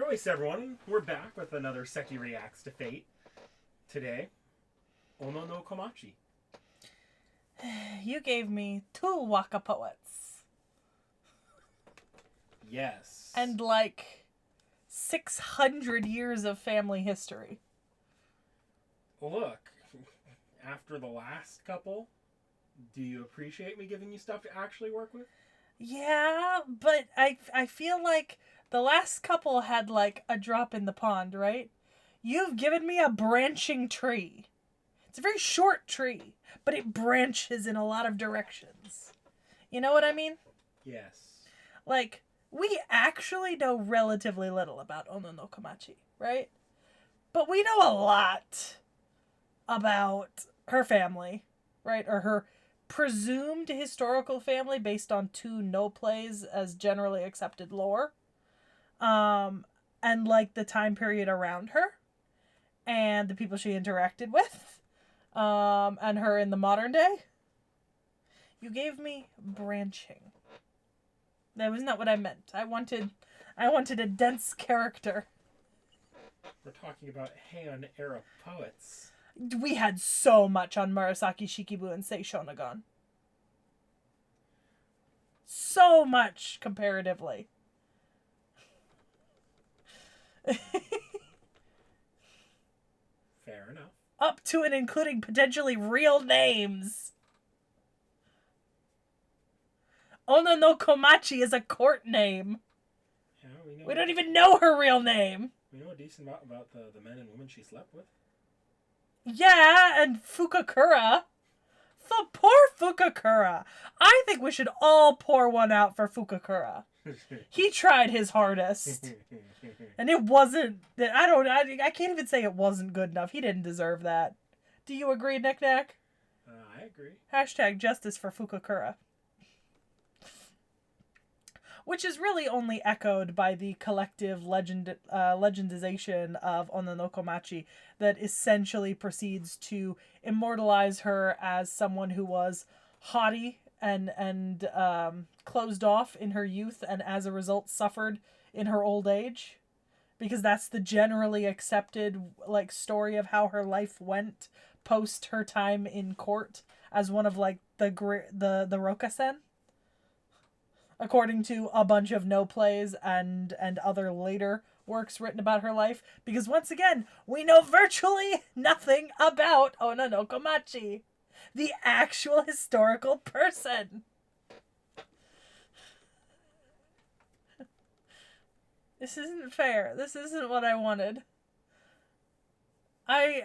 Anyways, everyone, we're back with another Sekhie Reacts to Fate. Today, Ono no Komachi. You gave me 2 Waka poets. Yes. And 600 years of family history. Look, after the last couple, do you appreciate me giving you stuff to actually work with? Yeah, but I feel like the last couple had a drop in the pond, right? You've given me a branching tree. It's a very short tree, but it branches in a lot of directions. You know what I mean? Yes. We actually know relatively little about Ono no Komachi, right? But we know a lot about her family, right? Or her presumed historical family based on 2 no plays as generally accepted lore. And the time period around her and the people she interacted with. And her in the modern day. You gave me branching. That was not what I meant. I wanted a dense character. We're talking about Heian era poets. We had so much on Murasaki Shikibu and Sei Shonagon. So much comparatively. Fair enough. Up to and including potentially real names. Ono no Komachi is a court name. Yeah, we don't even know her real name. We know a decent about the men and women she slept with. Yeah, and Fukakura. Poor Fukakura. I think we should all pour one out for Fukakura. He tried his hardest. And it wasn't... I can't even say it wasn't good enough. He didn't deserve that. Do you agree, Nick Nack? I agree. # justice for Fukakura. Which is really only echoed by the collective legendization of Ono no Komachi that essentially proceeds to immortalize her as someone who was haughty and closed off in her youth and as a result suffered in her old age. Because that's the generally accepted story of how her life went post her time in court as one of the Rokasen. According to a bunch of no plays and other later works written about her life. Because once again, we know virtually nothing about Ono no Komachi, the actual historical person. This isn't fair. This isn't what I wanted. Did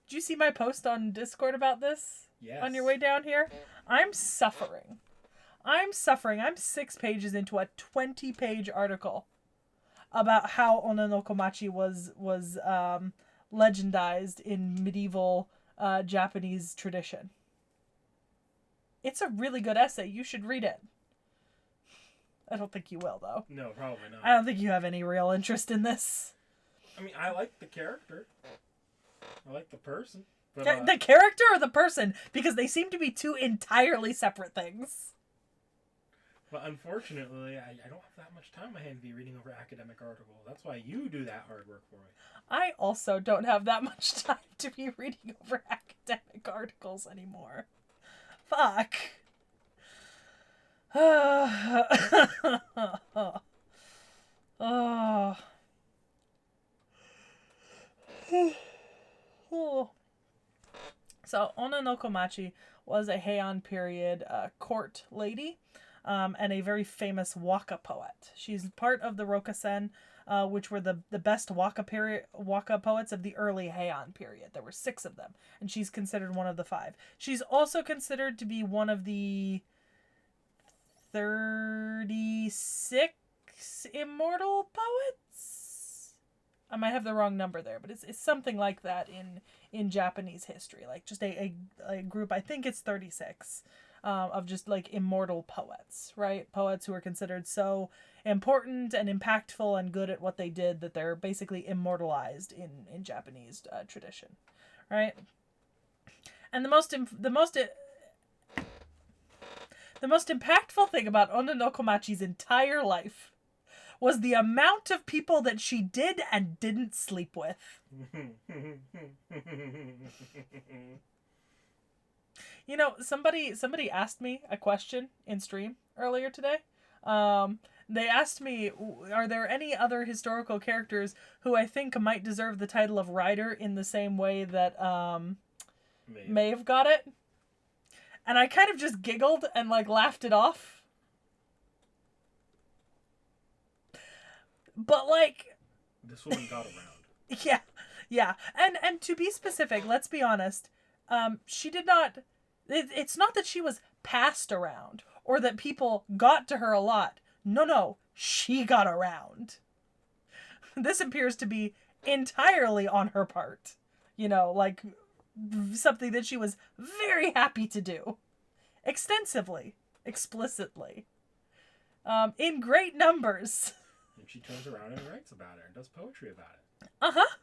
you see my post on Discord about this? Yes. On your way down here? I'm suffering. I'm 6 pages into a 20-page article about how Ono no Komachi was legendized in medieval Japanese tradition. It's a really good essay. You should read it. I don't think you will, though. No, probably not. I don't think you have any real interest in this. I mean, I like the character. I like the person. But, the character or the person? Because they seem to be 2 entirely separate things. But unfortunately, I don't have that much time on my hand to be reading over academic articles. That's why you do that hard work for me. I also don't have that much time to be reading over academic articles anymore. Fuck. Oh. So, Ono no Komachi was a Heian period court lady and a very famous Waka poet. She's part of the Rokasen, which were the best Waka poets of the early Heian period. There were 6 of them, and she's considered one of the 5. She's also considered to be one of the 36 immortal poets. I might have the wrong number there, but it's something like that in Japanese history. Just a group, I think it's 36, of just immortal poets, right? Poets who are considered so important and impactful and good at what they did that they're basically immortalized in Japanese tradition, right? And the most impactful thing about Ono no Komachi's entire life was the amount of people that she did and didn't sleep with. You know, somebody asked me a question in stream earlier today. They asked me, are there any other historical characters who I think might deserve the title of writer in the same way that Maeve got it? And I kind of just giggled and like laughed it off. But like, this woman got around. Yeah. And to be specific, let's be honest. She did not. It's not that she was passed around or that people got to her a lot. No, she got around. This appears to be entirely on her part. You know, like something that she was very happy to do. Extensively. Explicitly. In great numbers. And she turns around and writes about it and does poetry about it. Uh-huh.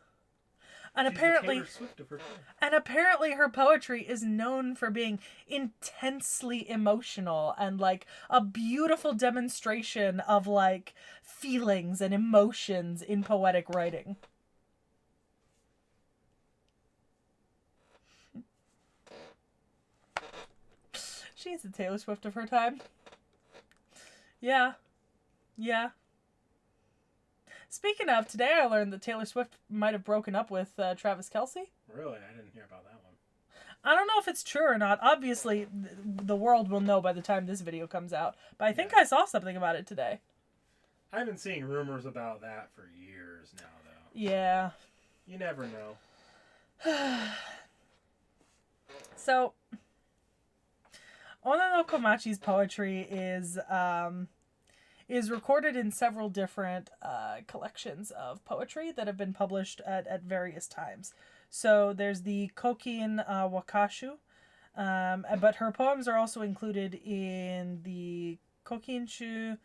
And She's apparently, the Taylor Swift of her time. And apparently her poetry is known for being intensely emotional and like a beautiful demonstration of like feelings and emotions in poetic writing. She's the Taylor Swift of her time. Yeah. Speaking of, today I learned that Taylor Swift might have broken up with Travis Kelce. Really? I didn't hear about that one. I don't know if it's true or not. Obviously, the world will know by the time this video comes out. But I think I saw something about it today. I've been seeing rumors about that for years now, though. Yeah. You never know. So, Onna no Komachi's poetry is recorded in several different collections of poetry that have been published at various times. So there's the Kokin Wakashu, but her poems are also included in the Kokinshu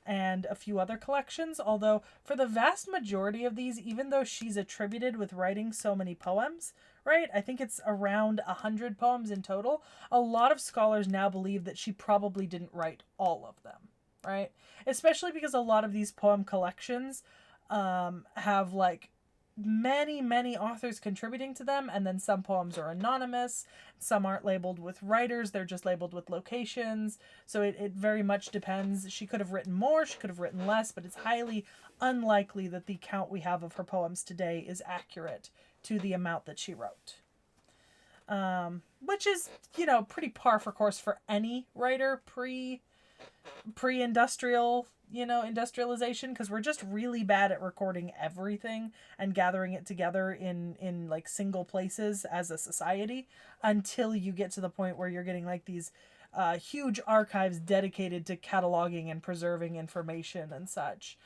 and a few other collections, although for the vast majority of these, even though she's attributed with writing so many poems, right? I think it's around 100 poems in total. A lot of scholars now believe that she probably didn't write all of them, right? Especially because a lot of these poem collections have like many authors contributing to them, and then some poems are anonymous, some aren't labeled with writers, they're just labeled with locations, so it very much depends. She could have written more, she could have written less, but it's highly unlikely that the count we have of her poems today is accurate to the amount that she wrote. Which is, you know, pretty par for course for any writer pre-industrial, you know, industrialization, because we're just really bad at recording everything and gathering it together in like single places as a society until you get to the point where you're getting like these huge archives dedicated to cataloging and preserving information and such,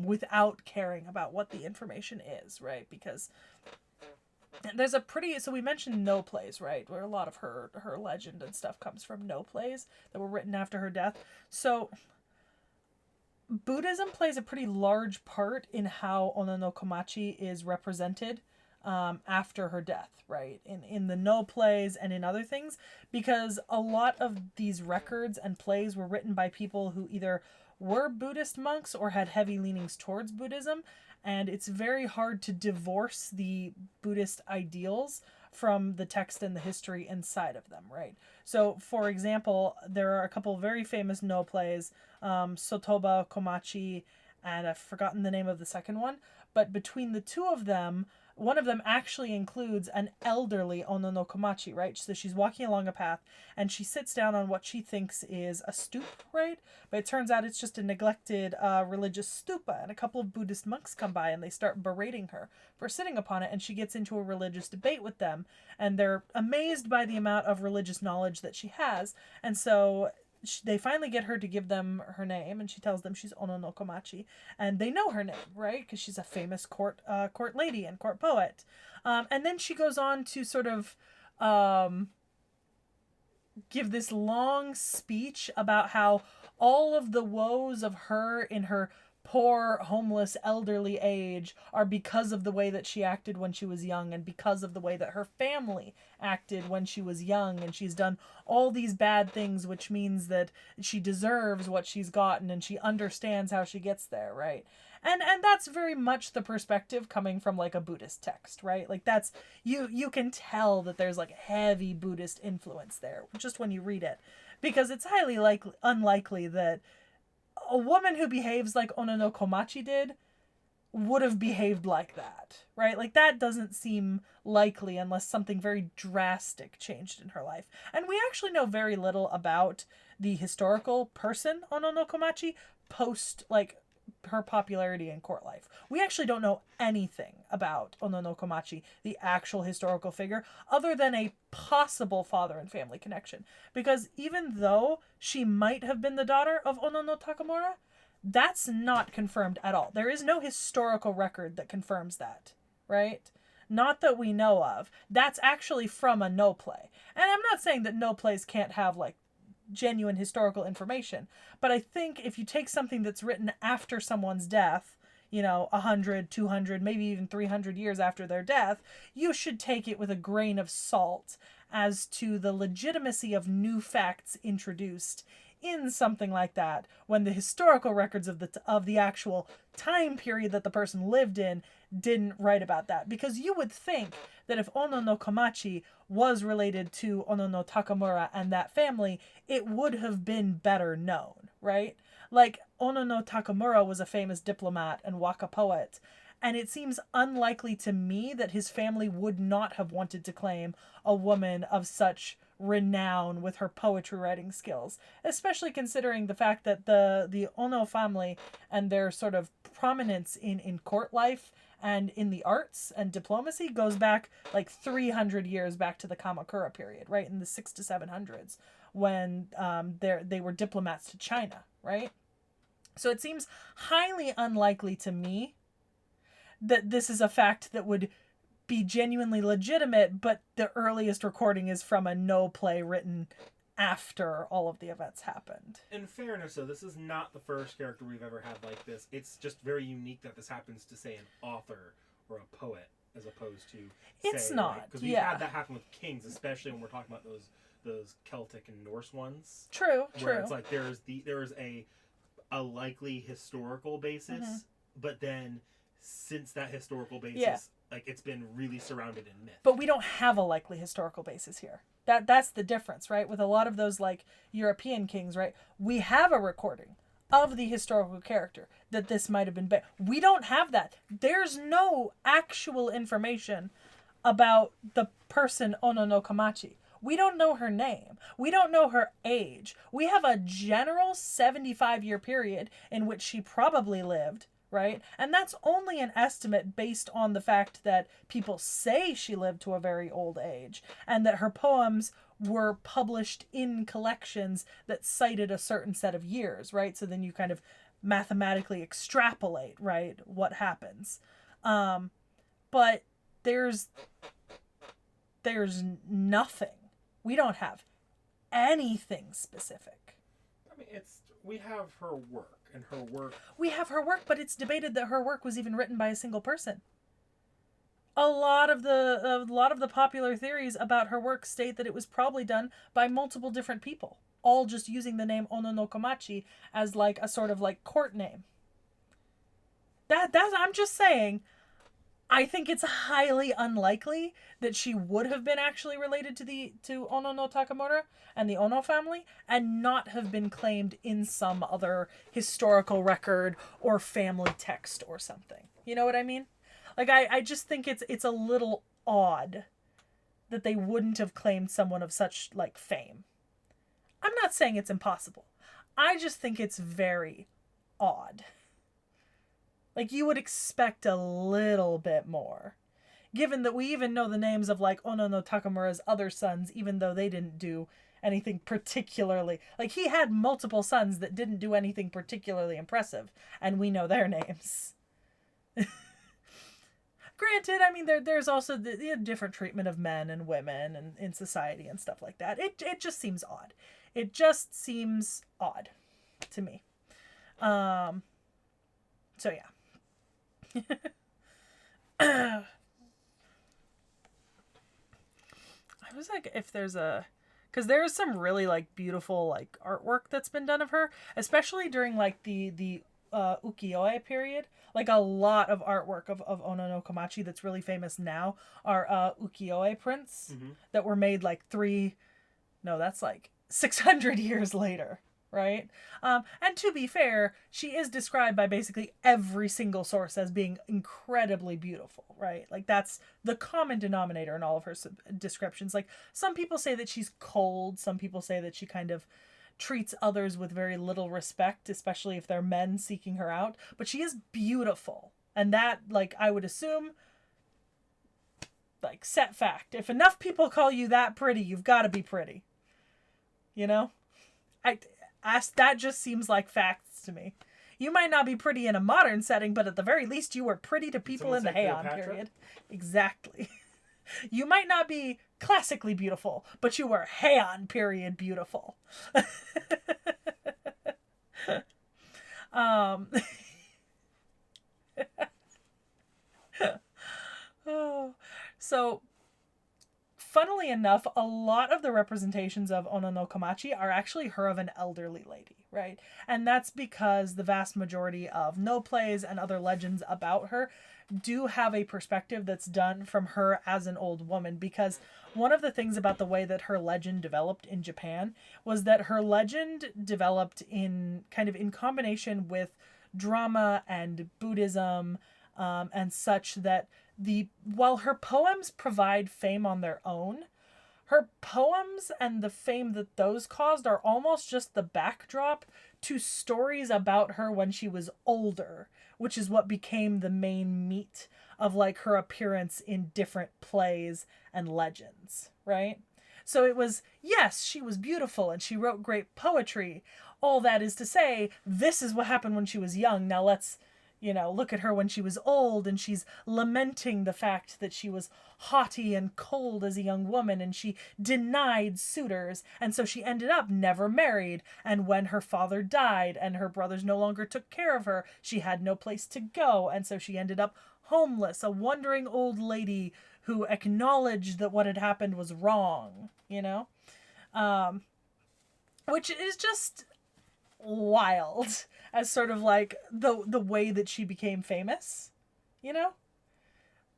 without caring about what the information is, right? Because there's a pretty, so we mentioned no plays, right, where a lot of her legend and stuff comes from no plays that were written after her death. So Buddhism plays a pretty large part in how Onna no Komachi is represented after her death, right, in the no plays and in other things, because a lot of these records and plays were written by people who either were Buddhist monks or had heavy leanings towards Buddhism, and it's very hard to divorce the Buddhist ideals from the text and the history inside of them, right? So, for example, there are a couple of very famous no plays, Sotoba, Komachi, and I've forgotten the name of the second one, but between the two of them, one of them actually includes an elderly Onna no Komachi, right? So she's walking along a path and she sits down on what she thinks is a stoop, right? But it turns out it's just a neglected religious stupa, and a couple of Buddhist monks come by and they start berating her for sitting upon it, and she gets into a religious debate with them, and they're amazed by the amount of religious knowledge that she has, and so they finally get her to give them her name, and she tells them she's Onna no Komachi, and they know her name, right? Because she's a famous court lady and court poet. And then she goes on to sort of give this long speech about how all of the woes of her in her poor, homeless, elderly age are because of the way that she acted when she was young and because of the way that her family acted when she was young, and she's done all these bad things, which means that she deserves what she's gotten and she understands how she gets there, right? And that's very much the perspective coming from like a Buddhist text, right? Like that's you can tell that there's like heavy Buddhist influence there just when you read it, because it's highly unlikely that a woman who behaves like Ono no Komachi did would have behaved like that, right? Like that doesn't seem likely unless something very drastic changed in her life. And we actually know very little about the historical person Ono no Komachi post like her popularity in court life. We actually don't know anything about Ono no Komachi, the actual historical figure, other than a possible father and family connection. Because even though she might have been the daughter of Ono no Takamura, that's not confirmed at all. There is no historical record that confirms that, right? Not that we know of. That's actually from a no play. And I'm not saying that no plays can't have like genuine historical information, but I think if you take something that's written after someone's death, 100, 200, maybe even 300 years after their death, you should take it with a grain of salt as to the legitimacy of new facts introduced in something like that, when the historical records of the actual time period that the person lived in didn't write about that. Because you would think that if Ono no Komachi was related to Ono no Takamura and that family, it would have been better known, right? Like, Ono no Takamura was a famous diplomat and Waka poet, and it seems unlikely to me that his family would not have wanted to claim a woman of such renown with her poetry writing skills, especially considering the fact that the Ono family and their sort of prominence in court life and in the arts and diplomacy goes back like 300 years back to the Kamakura period, right, in the 600s to 700s, when they were diplomats to China, right? So it seems highly unlikely to me that this is a fact that would be genuinely legitimate, but the earliest recording is from a no play written after all of the events happened. In fairness, though, this is not the first character we've ever had like this. It's just very unique that this happens to, say, an author or a poet, as opposed to, it's say, not, because we've had that happen with kings, especially when we're talking about those Celtic and Norse ones. True. Where it's like there is a likely historical basis, but then since that historical basis, like, it's been really surrounded in myth. But we don't have a likely historical basis here. That's the difference, right? With a lot of those like European kings, right? We have a recording of the historical character that this might have been. We don't have that. There's no actual information about the person Ono no Komachi. We don't know her name. We don't know her age. We have a general 75-year period in which she probably lived, right? And that's only an estimate based on the fact that people say she lived to a very old age and that her poems were published in collections that cited a certain set of years, right? So then you kind of mathematically extrapolate, right, what happens. But there's nothing. We don't have anything specific. I mean, we have her work. And her work. We have her work, but it's debated that her work was even written by a single person. A lot of the popular theories about her work state that it was probably done by multiple different people, all just using the name Ono no Komachi as like a sort of like court name. That's I'm just saying, I think it's highly unlikely that she would have been actually related to Ono no Takamura and the Ono family and not have been claimed in some other historical record or family text or something. You know what I mean? Like, I just think it's a little odd that they wouldn't have claimed someone of such like fame. I'm not saying it's impossible. I just think it's very odd. Like, you would expect a little bit more. Given that we even know the names of, like, Ono no Takamura's other sons, even though they didn't do anything particularly... Like, he had multiple sons that didn't do anything particularly impressive, and we know their names. Granted, I mean, there's also the different treatment of men and women and in society and stuff like that. It just seems odd. It just seems odd to me. So yeah. I was like, if there's a, because there is some really like beautiful like artwork that's been done of her, especially during like the ukiyo-e period. Like a lot of artwork of Ono no Komachi that's really famous now are ukiyo-e prints that were made like 600 years later, right? And to be fair, she is described by basically every single source as being incredibly beautiful, right? Like that's the common denominator in all of her descriptions. Like some people say that she's cold, some people say that she kind of treats others with very little respect, especially if they're men seeking her out, but she is beautiful. And that, like, I would assume, like, set fact. If enough people call you that pretty, you've got to be pretty. You know? That just seems like facts to me. You might not be pretty in a modern setting, but at the very least you were pretty to people in the Heian period. Exactly. You might not be classically beautiful, but you were Heian period beautiful. So, funnily enough, a lot of the representations of Ono no Komachi are actually her of an elderly lady, right? And that's because the vast majority of no plays and other legends about her do have a perspective that's done from her as an old woman, because one of the things about the way that her legend developed in Japan was that her legend developed in kind of in combination with drama and Buddhism, and such that while her poems provide fame on their own, her poems and the fame that those caused are almost just the backdrop to stories about her when she was older, which is what became the main meat of like her appearance in different plays and legends, right? So it was, yes, she was beautiful and she wrote great poetry. All that is to say, this is what happened when she was young. Now let's, look at her when she was old, and she's lamenting the fact that she was haughty and cold as a young woman, and she denied suitors, and so she ended up never married, and when her father died and her brothers no longer took care of her, she had no place to go, and so she ended up homeless, a wandering old lady who acknowledged that what had happened was wrong, which is just wild as sort of like the way that she became famous,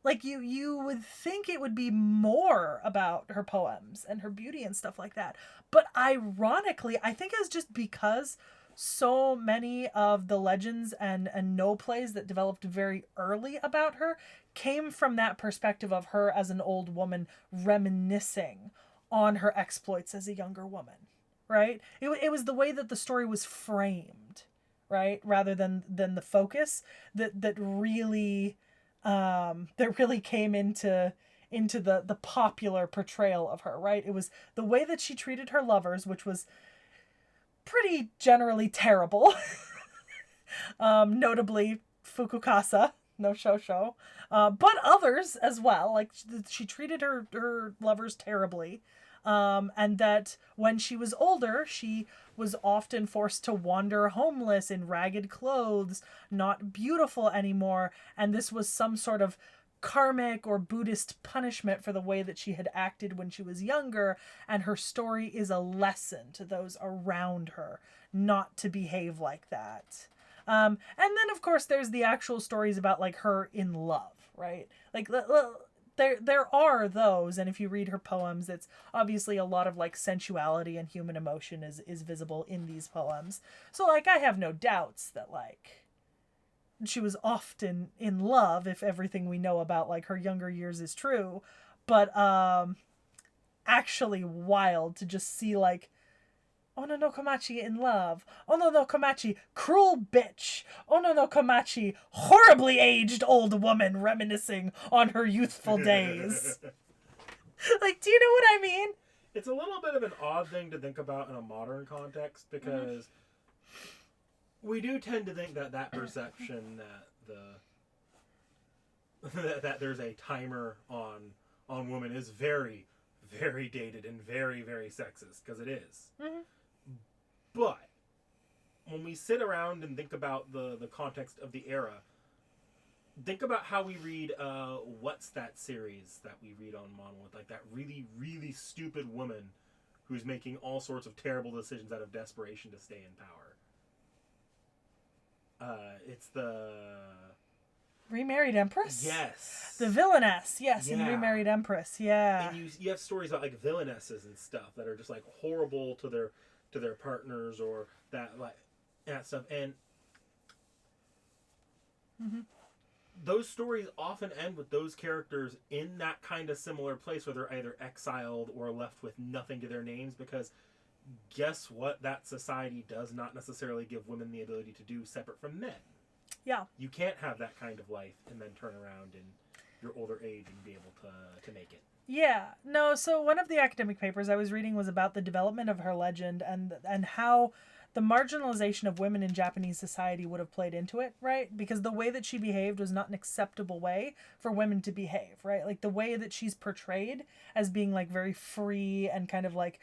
like you would think it would be more about her poems and her beauty and stuff like that, but ironically I think it's just because so many of the legends and no plays that developed very early about her came from that perspective of her as an old woman reminiscing on her exploits as a younger woman. Right? It was the way that the story was framed, right? Rather than the focus that really came into the popular portrayal of her, right? It was the way that she treated her lovers, which was pretty generally terrible. Notably Fukukasa, no Shosho, but others as well. Like she treated her lovers terribly. And that when she was older, she was often forced to wander homeless in ragged clothes, not beautiful anymore, and this was some sort of karmic or Buddhist punishment for the way that she had acted when she was younger, and her story is a lesson to those around her not to behave like that. And then, of course, there's the actual stories about, like, her in love, right? Like, there are those, and if you read her poems, it's obviously a lot of like sensuality and human emotion is visible in these poems. So like I have no doubts that like she was often in love, if everything we know about like her younger years is true. But actually wild to just see like Ono no Komachi in love. Ono no Komachi, cruel bitch. Ono no Komachi, horribly aged old woman reminiscing on her youthful days. Like, do you know what I mean? It's a little bit of an odd thing to think about in a modern context, because we do tend to think that perception that there's a timer on women is very, very dated and very, very sexist, because it is. Mm-hmm. But when we sit around and think about the context of the era, think about how we read what's that series that we read on Monolith, like that really, really stupid woman who's making all sorts of terrible decisions out of desperation to stay in power. It's the Remarried Empress? Yes. The villainess, yes, in Remarried Empress, yeah. And you have stories about like villainesses and stuff that are just like horrible to their partners or that like that stuff. And those stories often end with those characters in that kind of similar place where they're either exiled or left with nothing to their names, because guess what that society does not necessarily give women the ability to do separate from men. Yeah. You can't have that kind of life and then turn around in your older age and be able to make it. Yeah. No, so one of the academic papers I was reading was about the development of her legend and how the marginalization of women in Japanese society would have played into it, right? Because the way that she behaved was not an acceptable way for women to behave, right? Like the way that she's portrayed as being like very free and kind of like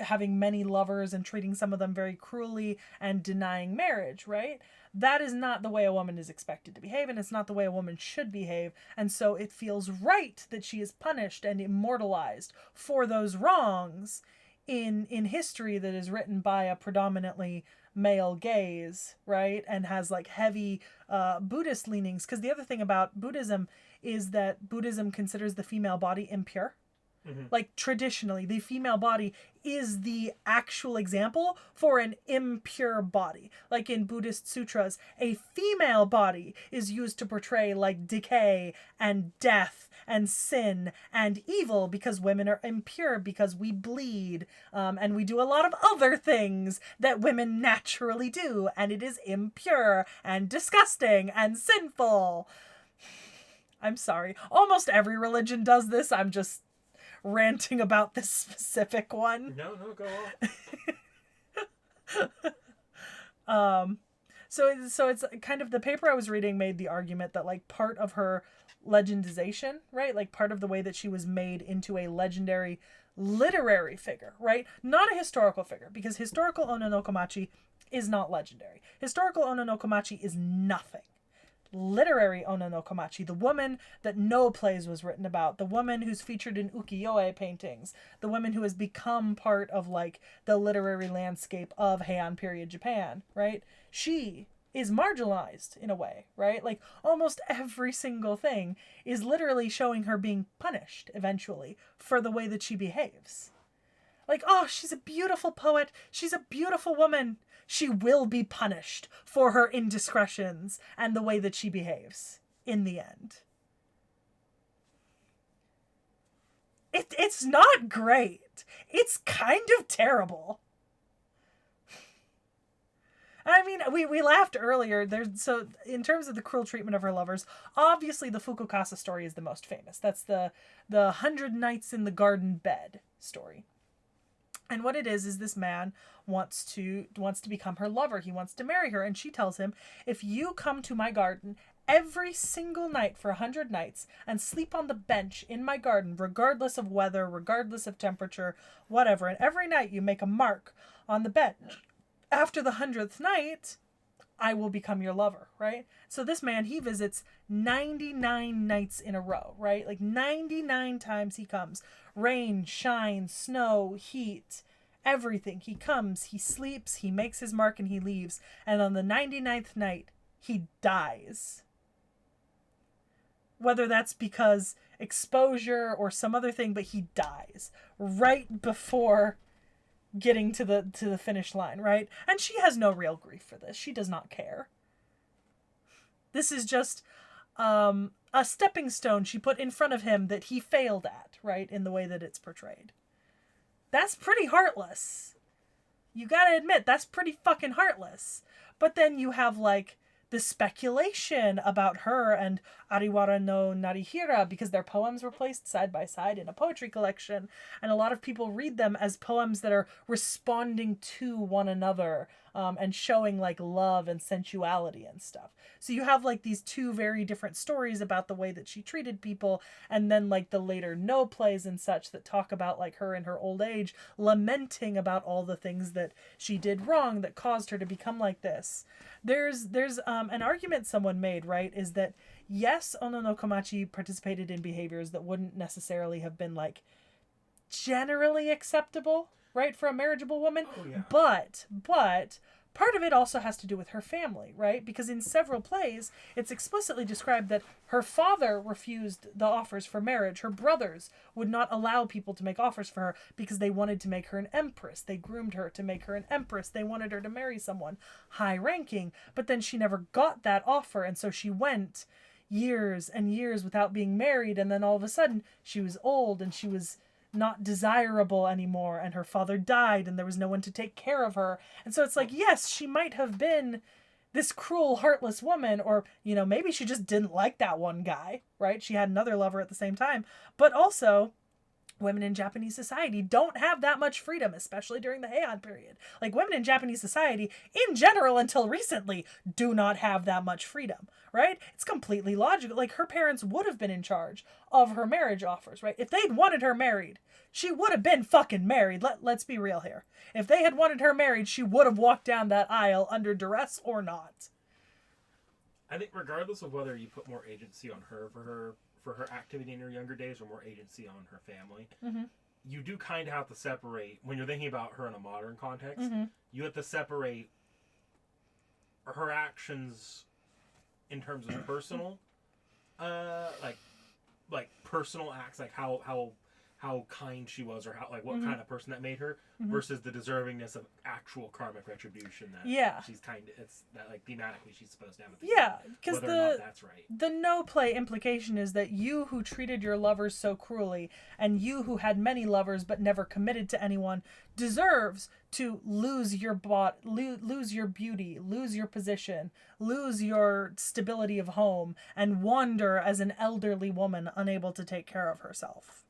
having many lovers and treating some of them very cruelly and denying marriage, right? That is not the way a woman is expected to behave, and it's not the way a woman should behave. And so it feels right that she is punished and immortalized for those wrongs in history that is written by a predominantly male gaze, right? And has like heavy Buddhist leanings. Because the other thing about Buddhism is that Buddhism considers the female body impure. Like traditionally, the female body is the actual example for an impure body. Like in Buddhist sutras, a female body is used to portray like decay and death and sin and evil, because women are impure, because we bleed and we do a lot of other things that women naturally do, and it is impure and disgusting and sinful. I'm sorry. Almost every religion does this. I'm just ranting about this specific one. No, go on. So it's kind of, the paper I was reading made the argument that like part of her legendization, right? Like part of the way that she was made into a legendary literary figure, right? Not a historical figure, because historical Onna no Komachi is not legendary. Historical Onna no Komachi is nothing. Literary Onna no Komachi, the woman that no plays was written about, the woman who's featured in ukiyo-e paintings, the woman who has become part of like the literary landscape of Heian period Japan, right? She is marginalized in a way, right? Like almost every single thing is literally showing her being punished eventually for the way that she behaves. Like, oh, she's a beautiful poet, she's a beautiful woman. She will be punished for her indiscretions and the way that she behaves in the end. It's not great. It's kind of terrible. I mean, we laughed earlier. So in terms of the cruel treatment of her lovers, obviously the Fukukasa story is the most famous. That's the 100 Nights in the Garden Bed story. And what it is this man wants to become her lover. He wants to marry her. And she tells him, if you come to my garden every single night for 100 nights and sleep on the bench in my garden, regardless of weather, regardless of temperature, whatever, and every night you make a mark on the bench, after the 100th night, I will become your lover, right? So this man, he visits 99 nights in a row, right? Like 99 times he comes. Rain, shine, snow, heat, everything. He comes, he sleeps, he makes his mark, and he leaves. And on the 99th night, he dies. Whether that's because exposure or some other thing, but he dies right before getting to the finish line, right? And she has no real grief for this. She does not care. This is just a stepping stone she put in front of him that he failed at, right? In the way that it's portrayed. That's pretty heartless. You gotta admit, that's pretty fucking heartless. But then you have, like, the speculation about her and Ariwara no Narihira, because their poems were placed side by side in a poetry collection, and a lot of people read them as poems that are responding to one another and showing like love and sensuality and stuff. So you have like these two very different stories about the way that she treated people, and then like the later no plays and such that talk about like her in her old age lamenting about all the things that she did wrong that caused her to become like this. There's an argument someone made, right, is that yes, Ono no Komachi participated in behaviors that wouldn't necessarily have been like generally acceptable, right, for a marriageable woman. Oh, yeah. But part of it also has to do with her family, right? Because in several plays, it's explicitly described that her father refused the offers for marriage. Her brothers would not allow people to make offers for her because they wanted to make her an empress. They groomed her to make her an empress. They wanted her to marry someone high ranking, but then she never got that offer, and so she went years and years without being married, and then all of a sudden she was old and she was not desirable anymore, and her father died and there was no one to take care of her. And so it's like, yes, she might have been this cruel, heartless woman, or, you know, maybe she just didn't like that one guy, right? She had another lover at the same time. But also, women in Japanese society don't have that much freedom, especially during the Heian period. Like, women in Japanese society, in general, until recently, do not have that much freedom, right? It's completely logical. Like, her parents would have been in charge of her marriage offers, right? If they'd wanted her married, she would have been fucking married. Let's be real here. If they had wanted her married, she would have walked down that aisle under duress or not. I think regardless of whether you put more agency on her for her activity in her younger days or more agency on her family, you do kind of have to separate, when you're thinking about her in a modern context, you have to separate her actions in terms of personal, like personal acts, like how kind she was, or how, like, what kind of person that made her, versus the deservingness of actual karmic retribution that she's kind of, it's that, like, thematically she's supposed to have. Because whether or not that's right. The no play implication is that you who treated your lovers so cruelly, and you who had many lovers but never committed to anyone, deserves to lose your lose your beauty, lose your position, lose your stability of home, and wander as an elderly woman unable to take care of herself.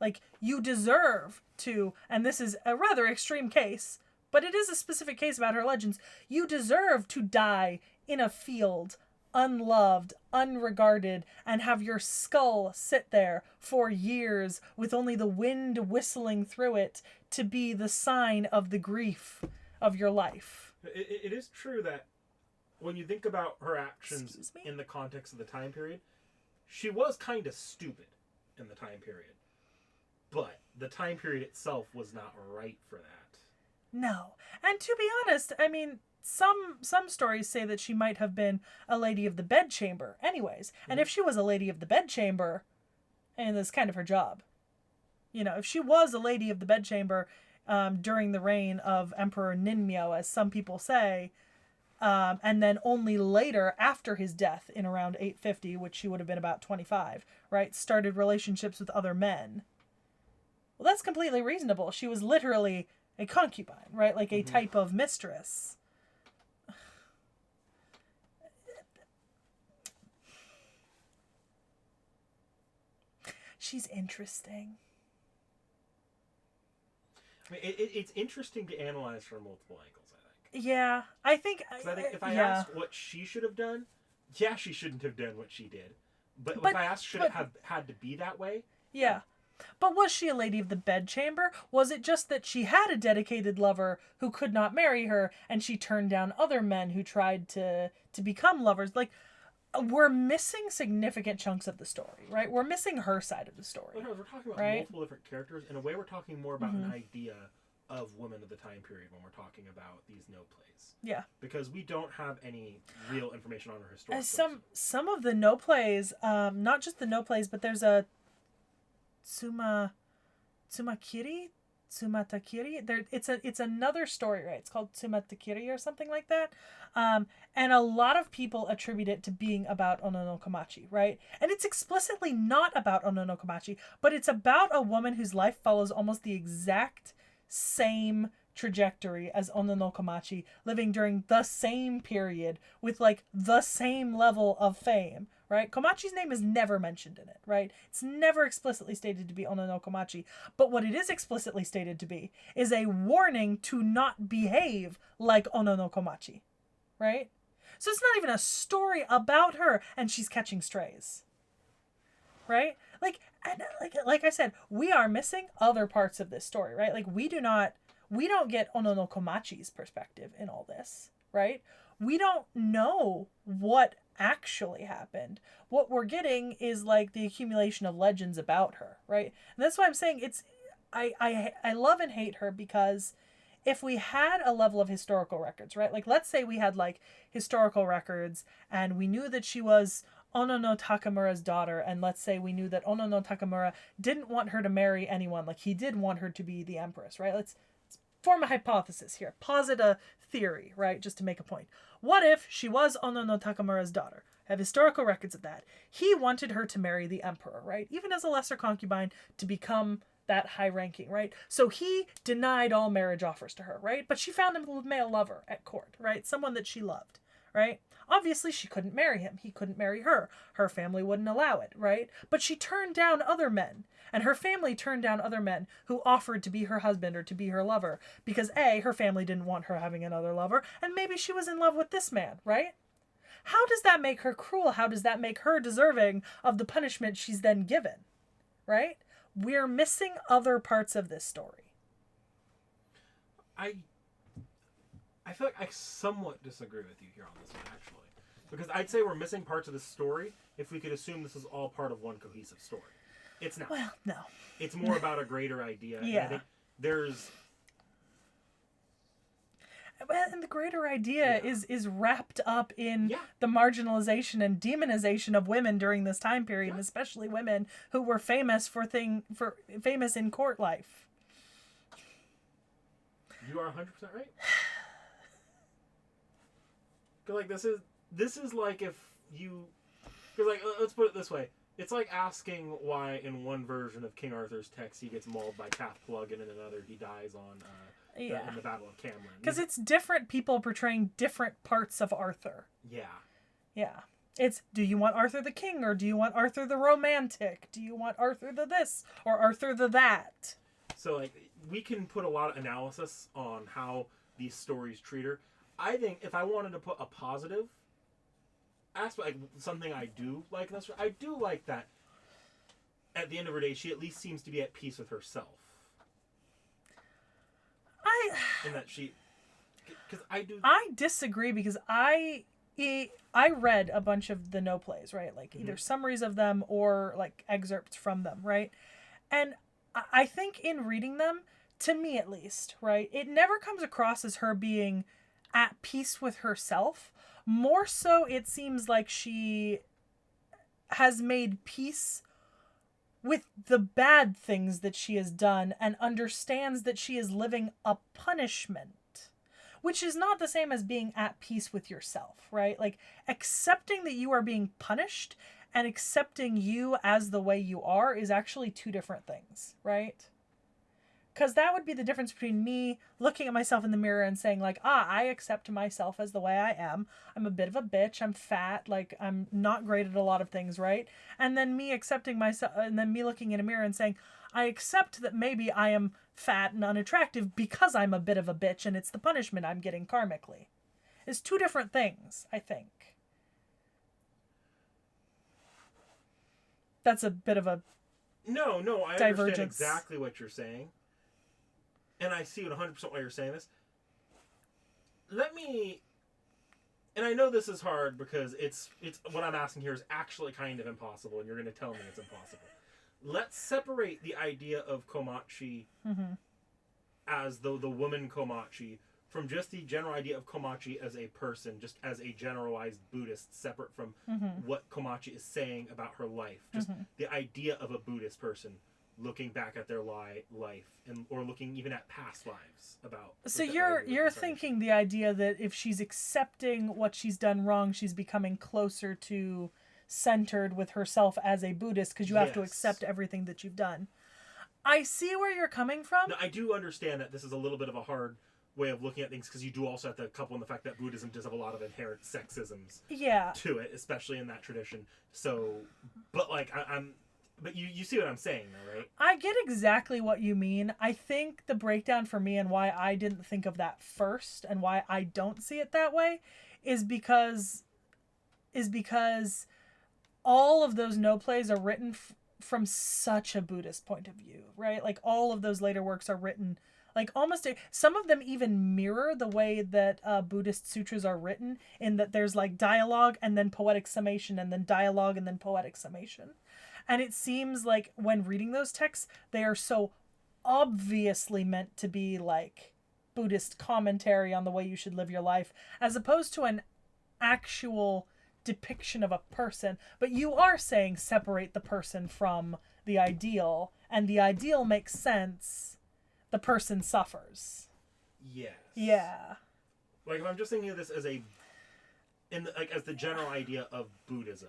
Like, you deserve to, and this is a rather extreme case, but it is a specific case about her legends, you deserve to die in a field, unloved, unregarded, and have your skull sit there for years with only the wind whistling through it to be the sign of the grief of your life. It is true that when you think about her actions in the context of the time period, she was kind of stupid in the time period. But the time period itself was not right for that. No. And to be honest, I mean, some stories say that she might have been a lady of the bedchamber anyways. And if she was a lady of the bedchamber, and that's kind of her job. You know, if she was a lady of the bedchamber during the reign of Emperor Ninmyo, as some people say, and then only later, after his death in around 850, which she would have been about 25, right, started relationships with other men. Well, that's completely reasonable. She was literally a concubine, right? Like a type of mistress. She's interesting. I mean, it's interesting to analyze from multiple angles, I think. Yeah, I think... Because I think if I asked what she should have done, yeah, she shouldn't have done what she did. But if I asked, should it have had to be that way? Yeah. But was she a lady of the bedchamber? Was it just that she had a dedicated lover who could not marry her, and she turned down other men who tried to become lovers? Like, we're missing significant chunks of the story, right? We're missing her side of the story. Well, no, we're talking about multiple different characters. In a way, we're talking more about an idea of women of the time period when we're talking about these no plays. Yeah. Because we don't have any real information on her historical. Some of the no plays, not just the no plays, but there's a Tsumatakiri. It's another story, right? It's called Tsumatakiri or something like that. And a lot of people attribute it to being about Ono no Komachi, right? And it's explicitly not about Ono no Komachi, but it's about a woman whose life follows almost the exact same trajectory as Ono no Komachi, living during the same period with like the same level of fame, right? Komachi's name is never mentioned in it, right? It's never explicitly stated to be Ono no Komachi. But what it is explicitly stated to be is a warning to not behave like Ono no Komachi, right? So it's not even a story about her and she's catching strays, right? Like I said, we are missing other parts of this story, right? Like we don't get Ono no Komachi's perspective in all this, right? We don't know what actually happened. What we're getting is like the accumulation of legends about her, right? And that's why I'm saying I love and hate her, because if we had a level of historical records, right? Like let's say we had like historical records and we knew that she was Ono no Takamura's daughter, and let's say we knew that Ono no Takamura didn't want her to marry anyone, like he did want her to be the empress, right? Let's form a hypothesis here, posit a theory, right, just to make a point. What if she was Ono no Takamura's daughter? I have historical records of that. He wanted her to marry the emperor, right? Even as a lesser concubine, to become that high ranking, right? So he denied all marriage offers to her, right? But she found a male lover at court, right? Someone that she loved, right? Obviously, she couldn't marry him. He couldn't marry her. Her family wouldn't allow it, right? But she turned down other men. And her family turned down other men who offered to be her husband or to be her lover. Because A, her family didn't want her having another lover. And maybe she was in love with this man, right? How does that make her cruel? How does that make her deserving of the punishment she's then given, right? We're missing other parts of this story. I feel like I somewhat disagree with you here on this one, actually. Because I'd say we're missing parts of the story if we could assume this is all part of one cohesive story. It's not. Well, no. It's more about a greater idea. Yeah. And I think there's... And the greater idea is wrapped up in Yeah. the marginalization and demonization of women during this time period, Yeah. and especially women who were famous famous in court life. You are 100% right. Cause like this is like if you, cause like let's put it this way, it's like asking why in one version of King Arthur's text he gets mauled by Cathplug and in another he dies on in the Battle of Camelin. Because it's different people portraying different parts of Arthur. Yeah. Yeah. It's, do you want Arthur the king, or do you want Arthur the romantic? Do you want Arthur the this or Arthur the that? So like we can put a lot of analysis on how these stories treat her. I think if I wanted to put a positive aspect, like something I do like in this, I do like that at the end of her day she at least seems to be at peace with herself. And that she, because I disagree, because I read a bunch of the no plays, right? Like either summaries of them or like excerpts from them, right? And I think in reading them, to me at least, right, it never comes across as her being at peace with herself. More so, it seems like she has made peace with the bad things that she has done and understands that she is living a punishment, which is not the same as being at peace with yourself, right? Like accepting that you are being punished and accepting you as the way you are is actually two different things, right? Because that would be the difference between me looking at myself in the mirror and saying like, I accept myself as the way I am. I'm a bit of a bitch. I'm fat. Like I'm not great at a lot of things, right? And then me accepting myself, and then me looking in a mirror and saying, I accept that maybe I am fat and unattractive because I'm a bit of a bitch and it's the punishment I'm getting karmically. It's two different things, I think. That's a bit of a No, I divergence. understand exactly what you're saying. And I see 100% why you're saying this. And I know this is hard because it's what I'm asking here is actually kind of impossible, and you're going to tell me it's impossible. Let's separate the idea of Komachi as the woman Komachi from just the general idea of Komachi as a person, just as a generalized Buddhist, separate from what Komachi is saying about her life. Just the idea of a Buddhist person looking back at their life or looking even at past lives about. So you're thinking the idea that if she's accepting what she's done wrong, she's becoming closer to centered with herself as a Buddhist, because you have to accept everything that you've done. I see where you're coming from. No, I do understand that this is a little bit of a hard way of looking at things, because you do also have to couple in the fact that Buddhism does have a lot of inherent sexisms Yeah. to it, especially in that tradition. So, but like but you see what I'm saying though, right? I get exactly what you mean. I think the breakdown for me and why I didn't think of that first and why I don't see it that way is because all of those no plays are written from such a Buddhist point of view, right? Like all of those later works are written like almost some of them even mirror the way that Buddhist sutras are written, in that there's like dialogue and then poetic summation and then dialogue and then poetic summation. And it seems like when reading those texts, they are so obviously meant to be like Buddhist commentary on the way you should live your life, as opposed to an actual depiction of a person. But you are saying separate the person from the ideal, and the ideal makes sense. The person suffers. Yes. Yeah. Like if I'm just thinking of this as as the general idea of Buddhism.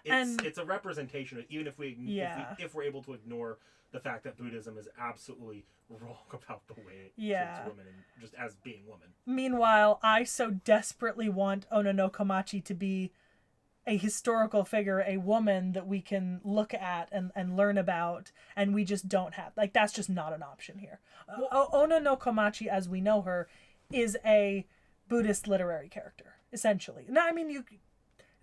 It's a representation of, even if we're able to ignore the fact that Buddhism is absolutely wrong about the way it treats women and just as being women. Meanwhile, I so desperately want Ono no Komachi to be a historical figure, a woman that we can look at and learn about, and we just don't have. Like, that's just not an option here. Ono no Komachi, as we know her, is a Buddhist literary character, essentially. Now, I mean,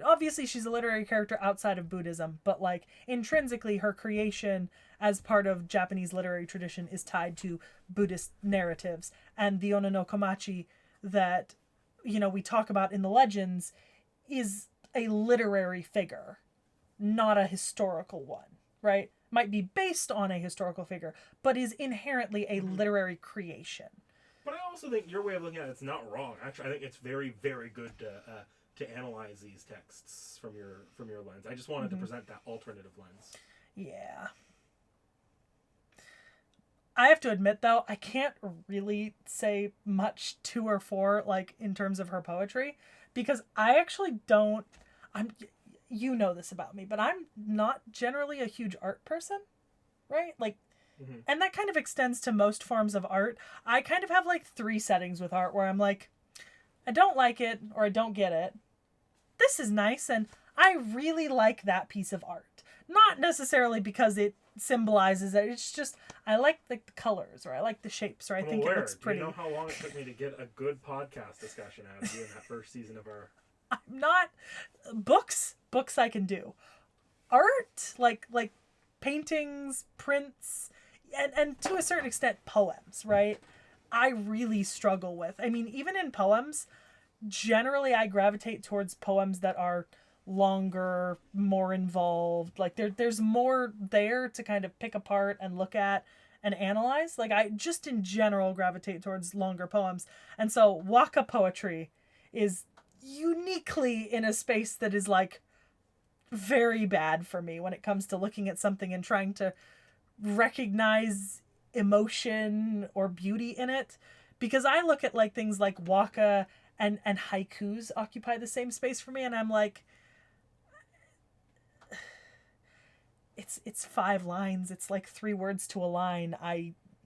obviously she's a literary character outside of Buddhism, but like intrinsically her creation as part of Japanese literary tradition is tied to Buddhist narratives. And the Ono no Komachi that, we talk about in the legends is a literary figure, not a historical one, right? Might be based on a historical figure, but is inherently a literary creation. But I also think your way of looking at it's not wrong. Actually, I think it's very, very good to analyze these texts from your lens. I just wanted to present that alternative lens. Yeah. I have to admit, though, I can't really say much to or for, like, in terms of her poetry, because I actually don't... You know this about me, but I'm not generally a huge art person, right? Like, and that kind of extends to most forms of art. I kind of have, like, 3 settings with art where I'm like, I don't like it, or I don't get it. This is nice, and I really like that piece of art. Not necessarily because it symbolizes it. It's just, I like the colors, or I like the shapes, or I think it looks pretty. Do you know how long it took me to get a good podcast discussion out of you in that first season of our... I'm not... Books I can do. Art, like paintings, prints, and to a certain extent poems, right? I really struggle with. I mean, even in poems, generally I gravitate towards poems that are longer, more involved. Like there's more there to kind of pick apart and look at and analyze. Like I just in general gravitate towards longer poems. And so Waka poetry is uniquely in a space that is like very bad for me when it comes to looking at something and trying to recognize emotion or beauty in it, because I look at like things like Waka and haikus occupy the same space for me, and I'm like, it's 5 lines, it's like 3 words to a line.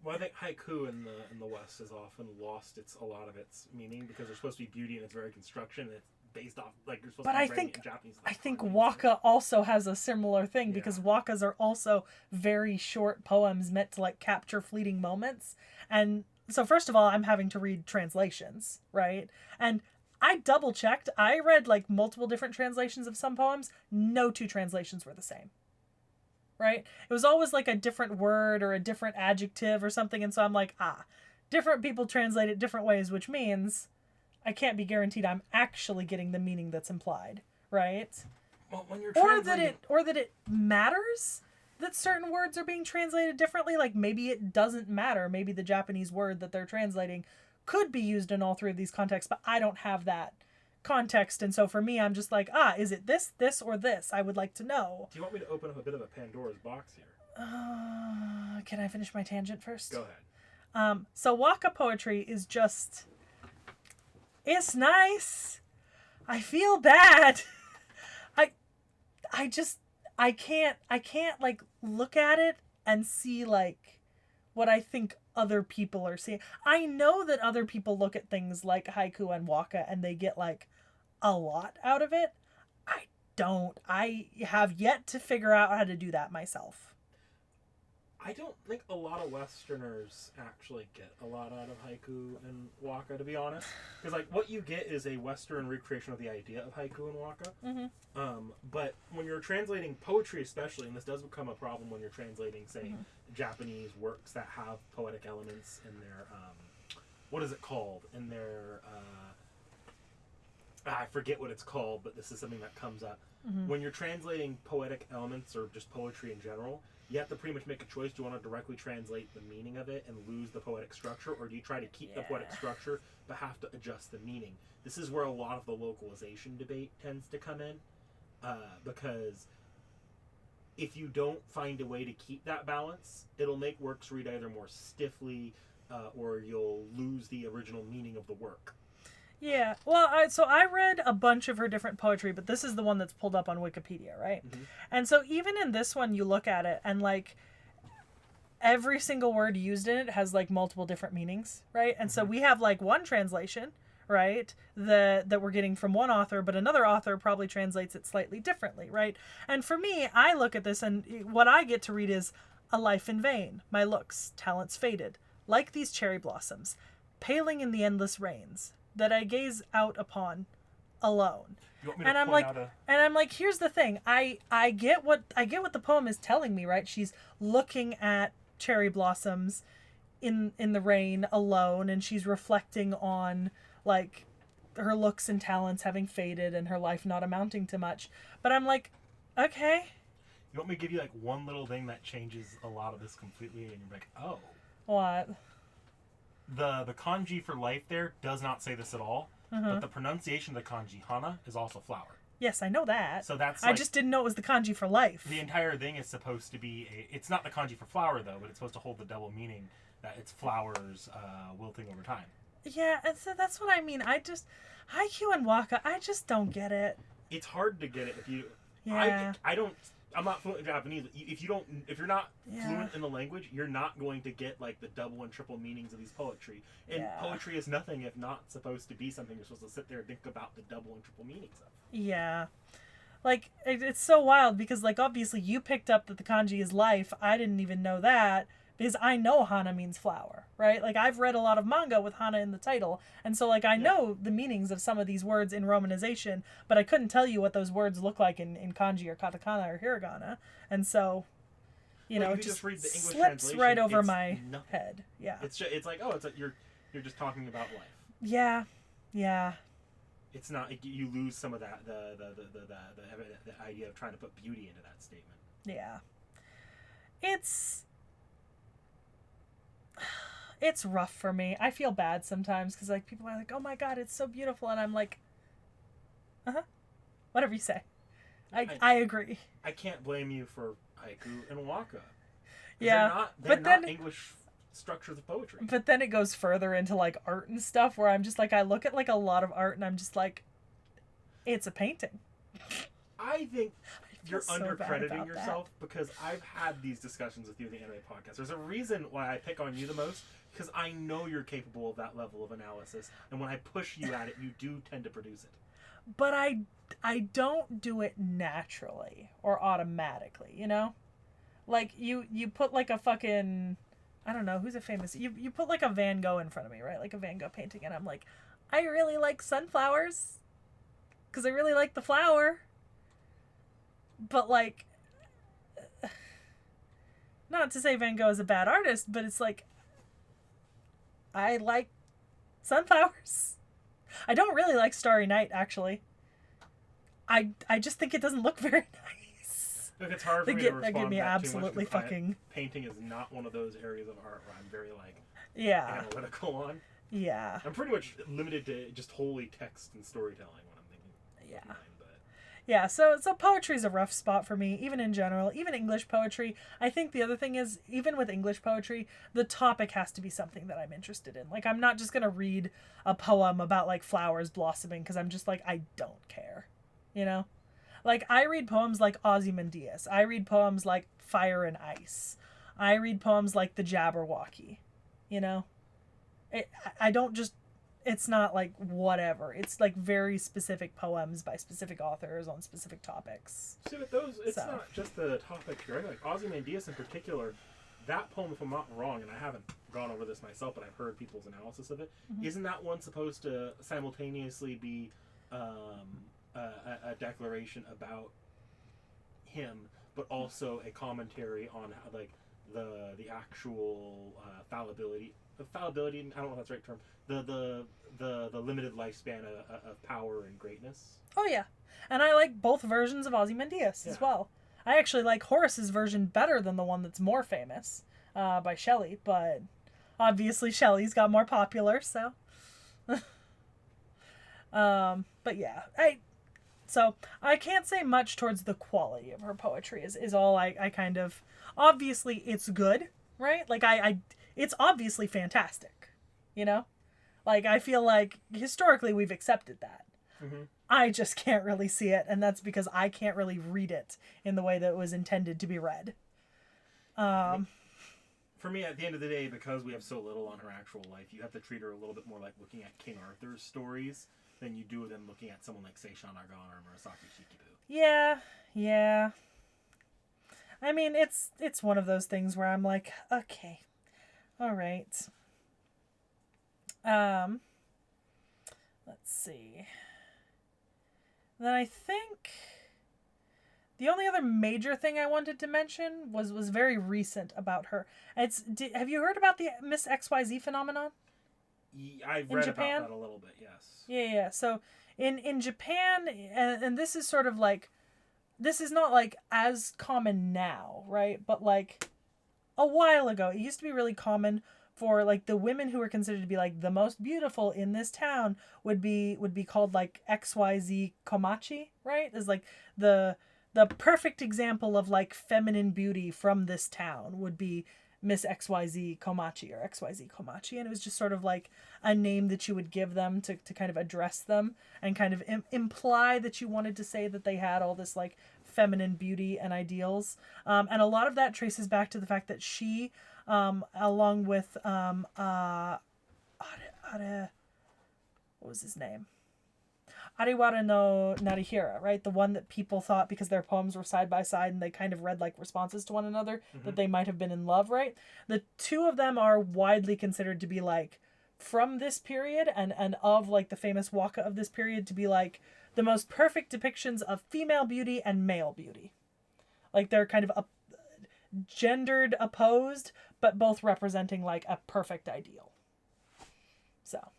Well, I think haiku in the West has often lost a lot of its meaning, because there's supposed to be beauty in its very construction. It's based off, like, you're supposed to be writing it in Japanese. I think Waka also has a similar thing, because Wakas are also very short poems meant to like capture fleeting moments. And so first of all, I'm having to read translations, right? And I double checked. I read like multiple different translations of some poems. No 2 translations were the same. Right? It was always like a different word or a different adjective or something. And so I'm like, different people translate it different ways, which means I can't be guaranteed I'm actually getting the meaning that's implied. Right? Well, when you're or that it matters that certain words are being translated differently. Like maybe it doesn't matter. Maybe the Japanese word that they're translating could be used in all 3 of these contexts, but I don't have that context, and so for me I'm just like, is it this or this? I would like to know. Do you want me to open up a bit of a Pandora's box here? Can I finish my tangent first? Go ahead. So Waka poetry is just, it's nice. I feel bad. I can't like look at it and see like what I think other people are seeing. I know that other people look at things like haiku and waka and they get like a lot out of it. I don't. I have yet to figure out how to do that myself. I don't think a lot of Westerners actually get a lot out of haiku and waka, to be honest. Because, like, what you get is a Western recreation of the idea of haiku and waka. Mm-hmm. But when you're translating poetry, especially, and this does become a problem when you're translating, say, Japanese works that have poetic elements in their, what is it called? In their, I forget what it's called, but this is something that comes up. Mm-hmm. When you're translating poetic elements or just poetry in general, you have to pretty much make a choice. Do you want to directly translate the meaning of it and lose the poetic structure, or do you try to keep the poetic structure but have to adjust the meaning? This is where a lot of the localization debate tends to come in, because if you don't find a way to keep that balance, it'll make works read either more stiffly, or you'll lose the original meaning of the work. Yeah, well, so I read a bunch of her different poetry, but this is the one that's pulled up on Wikipedia, right? Mm-hmm. And so even in this one, you look at it, and, like, every single word used in it has, like, multiple different meanings, right? And so we have, like, one translation, right, that we're getting from one author, but another author probably translates it slightly differently, right? And for me, I look at this, and what I get to read is, "A life in vain, my looks, talents faded, like these cherry blossoms, paling in the endless rains, that I gaze out upon alone." You want me And to I'm point like, out and I'm like, here's the thing. I get what the poem is telling me, right? She's looking at cherry blossoms in the rain alone, and she's reflecting on, like, her looks and talents having faded and her life not amounting to much. But I'm like, okay. You want me to give you, like, one little thing that changes a lot of this completely, and you're like, oh. What? The kanji for life there does not say this at all, but the pronunciation of the kanji hana is also flower. Yes, I know that. So that's I just didn't know it was the kanji for life. The entire thing is supposed to be it's not the kanji for flower though, but it's supposed to hold the double meaning that it's flowers wilting over time. Yeah, and so that's what I mean. Haiku and waka, I just don't get it. It's hard to get it if you. Yeah. I'm not fluent in Japanese. If you're not fluent in the language, you're not going to get, like, the double and triple meanings of these poetry. And poetry is nothing if not supposed to be something you're supposed to sit there and think about the double and triple meanings of. Yeah. Like, it's so wild because, like, obviously you picked up that the kanji is life. I didn't even know that because I know hana means flower, right? Like, I've read a lot of manga with hana in the title. And so, like, I know the meanings of some of these words in romanization, but I couldn't tell you what those words look like in kanji or katakana or hiragana. And so, you know, it just read the English slips right over my head. Yeah. It's like you're just talking about life. Yeah. Yeah. It's not, you lose some of that the idea of trying to put beauty into that statement. Yeah. It's rough for me. I feel bad sometimes because, like, people are like, "Oh my god, it's so beautiful," and I'm like, whatever you say. I agree. I can't blame you for haiku and waka. Yeah, they're not English structures of poetry. But then it goes further into, like, art and stuff where I'm just like, I look at, like, a lot of art and I'm just like, it's a painting. I think you're so undercrediting yourself because I've had these discussions with you in the anime podcast. There's a reason why I pick on you the most because I know you're capable of that level of analysis, and when I push you at it, you do tend to produce it. But I don't do it naturally or automatically, you know? Like, you put, like, a fucking, I don't know, who's a famous, you put, like, a Van Gogh in front of me, right? Like a Van Gogh painting, and I'm like, I really like sunflowers because I really like the flower. But, like, not to say Van Gogh is a bad artist, but it's like, I like sunflowers. I don't really like Starry Night, actually. I just think it doesn't look very nice. Look, it's hard for me to respond get me to that absolutely too much fucking. Painting is not one of those areas of art where I'm very, like, analytical on. Yeah. I'm pretty much limited to just wholly text and storytelling when I'm thinking. Yeah. Mine, Yeah, so poetry's a rough spot for me, even in general, even English poetry. I think the other thing is, even with English poetry, the topic has to be something that I'm interested in. Like, I'm not just going to read a poem about, like, flowers blossoming because I'm just like, I don't care, you know? Like, I read poems like Ozymandias. I read poems like Fire and Ice. I read poems like the Jabberwocky, you know? I don't just, it's not like whatever. It's like very specific poems by specific authors on specific topics. See, with those, it's not just the topic, right? Like Ozymandias in particular, that poem, if I'm not wrong, and I haven't gone over this myself, but I've heard people's analysis of it, isn't that one supposed to simultaneously be a declaration about him, but also a commentary on how, like, the actual fallibility, I don't know if that's the right term, the limited lifespan of power and greatness. Oh yeah, and I like both versions of Ozymandias as well. I actually like Horace's version better than the one that's more famous by Shelley, but obviously Shelley's got more popular, so. But yeah, I can't say much towards the quality of her poetry is all I kind of, obviously it's good, right? Like it's obviously fantastic, you know? Like I feel like historically we've accepted that. Mm-hmm. I just can't really see it, and that's because I can't really read it in the way that it was intended to be read. For me, at the end of the day, because we have so little on her actual life, you have to treat her a little bit more like looking at King Arthur's stories than you do than looking at someone like, say, Sean Argon or Murasaki Shikibu. Yeah. I mean, it's one of those things where I'm like, okay, all right. Let's see. Then I think the only other major thing I wanted to mention was very recent about her. Have you heard about the Miss XYZ phenomenon? I've read about that a little bit, yes. Yeah. So in Japan, and this is sort of like, this is not like as common now, right? But like a while ago, it used to be really common for like the women who were considered to be like the most beautiful in this town would be called like XYZ Komachi, right? Is like the perfect example of like feminine beauty from this town would be Miss XYZ Komachi or XYZ Komachi, and it was just sort of like a name that you would give them to kind of address them and kind of imply that you wanted to say that they had all this like feminine beauty and ideals, and a lot of that traces back to the fact that she along with what was his name? Ariwara no Narihira, right? The one that people thought, because their poems were side by side and they kind of read like responses to one another, that they might have been in love, right? The two of them are widely considered to be like from this period and of like the famous Waka of this period to be like the most perfect depictions of female beauty and male beauty. Like they're kind of gendered opposed, but both representing like a perfect ideal. So.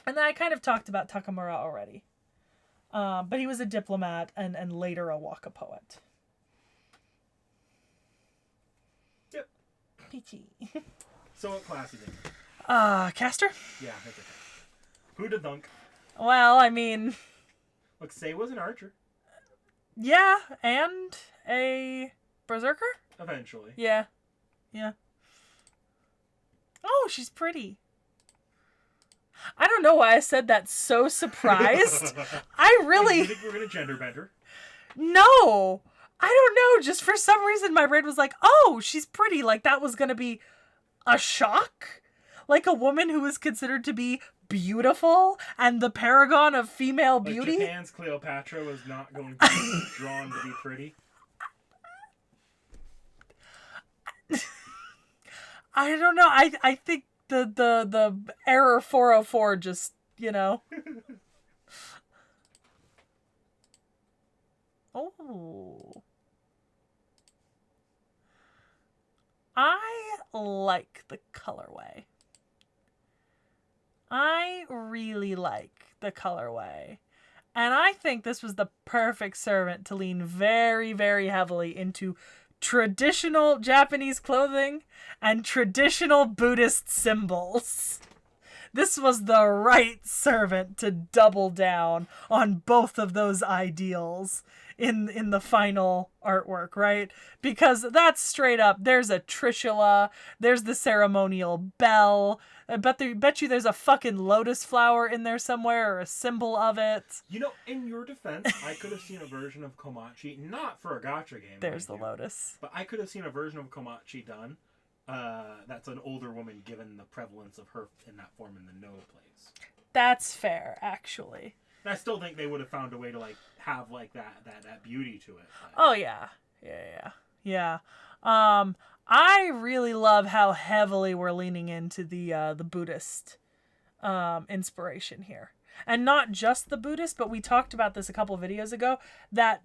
And then I kind of talked about Takamura already. But he was a diplomat and later a Waka poet. Yep. Peachy. So what class you think? Caster? Yeah, that's okay. Who'da thunk? Well, I mean... Look, Sei was an archer. Yeah, and a berserker? Eventually. Yeah. Oh, she's pretty. I don't know why I said that so surprised. I really... You think we're going to gender bend her? No! I don't know. Just for some reason my brain was like, oh, she's pretty. Like that was going to be a shock. Like a woman who was considered to be beautiful and the paragon of female beauty. Like Japan's Cleopatra was not going to be drawn to be pretty. I don't know. I think the error 404 just, you know. Oh. I like the colorway. I really like the colorway. And I think this was the perfect servant to lean very, very heavily into traditional Japanese clothing and traditional Buddhist symbols. This was the right servant to double down on both of those ideals in the final artwork, right? Because that's straight up, there's a trishula, there's the ceremonial bell. Bet you there's a fucking lotus flower in there somewhere or a symbol of it. You know, in your defense, I could have seen a version of Komachi, not for a gacha game. There's the lotus. But I could have seen a version of Komachi done. That's an older woman, given the prevalence of her in that form in the No plays. That's fair, actually. And I still think they would have found a way to like have like that beauty to it. But... Oh yeah. I really love how heavily we're leaning into the Buddhist inspiration here. And not just the Buddhist, but we talked about this a couple of videos ago, that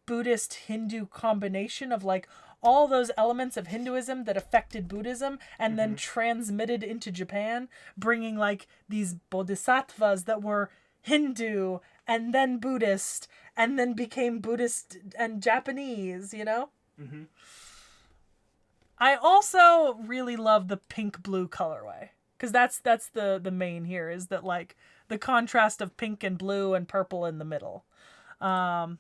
Buddhist Hindu combination of like all those elements of Hinduism that affected Buddhism and then transmitted into Japan, bringing like these bodhisattvas that were Hindu and then Buddhist and then became Buddhist and Japanese, you know? Mm-hmm. I also really love the pink-blue colorway, because that's the main here, is that like the contrast of pink and blue and purple in the middle,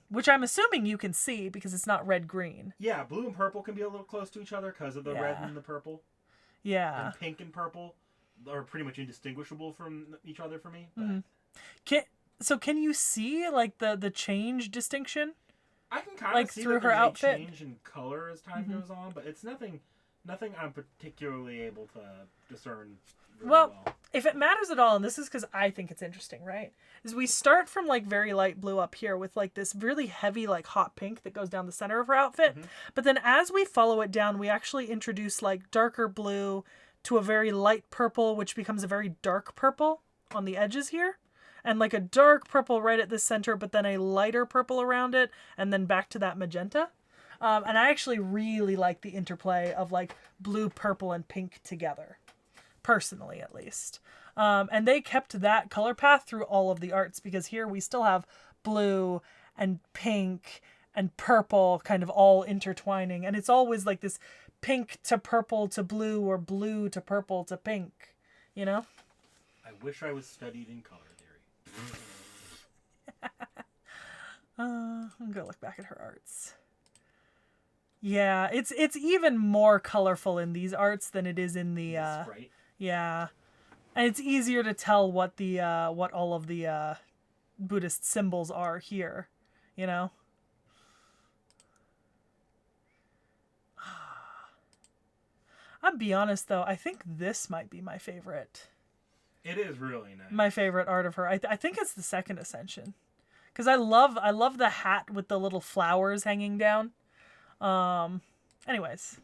which I'm assuming you can see because it's not red-green. Yeah, blue and purple can be a little close to each other because of the red and the purple. Yeah. And pink and purple are pretty much indistinguishable from each other for me. But... Can you see like the change distinction? I can kind of like see through that her there's outfit? a change in color as time goes on, but it's nothing I'm particularly able to discern really well. If it matters at all, and this is because I think it's interesting, right, is we start from like very light blue up here with like this really heavy like hot pink that goes down the center of her outfit, but then as we follow it down, we actually introduce like darker blue to a very light purple, which becomes a very dark purple on the edges here. And like a dark purple right at the center, but then a lighter purple around it, and then back to that magenta. And I actually really like the interplay of like blue, purple, and pink together. Personally, at least. And they kept that color path through all of the arts, because here we still have blue and pink and purple kind of all intertwining. And it's always like this pink to purple to blue, or blue to purple to pink, you know? I wish I was studied in color. I'm gonna look back at her arts. Yeah, it's even more colorful in these arts than it is in the Right? Yeah, and it's easier to tell what the what all of the Buddhist symbols are here, you know. I'll be honest though, I think this might be my favorite. It is really nice. My favorite art of her. I think it's the second Ascension, because I love the hat with the little flowers hanging down. Anyways,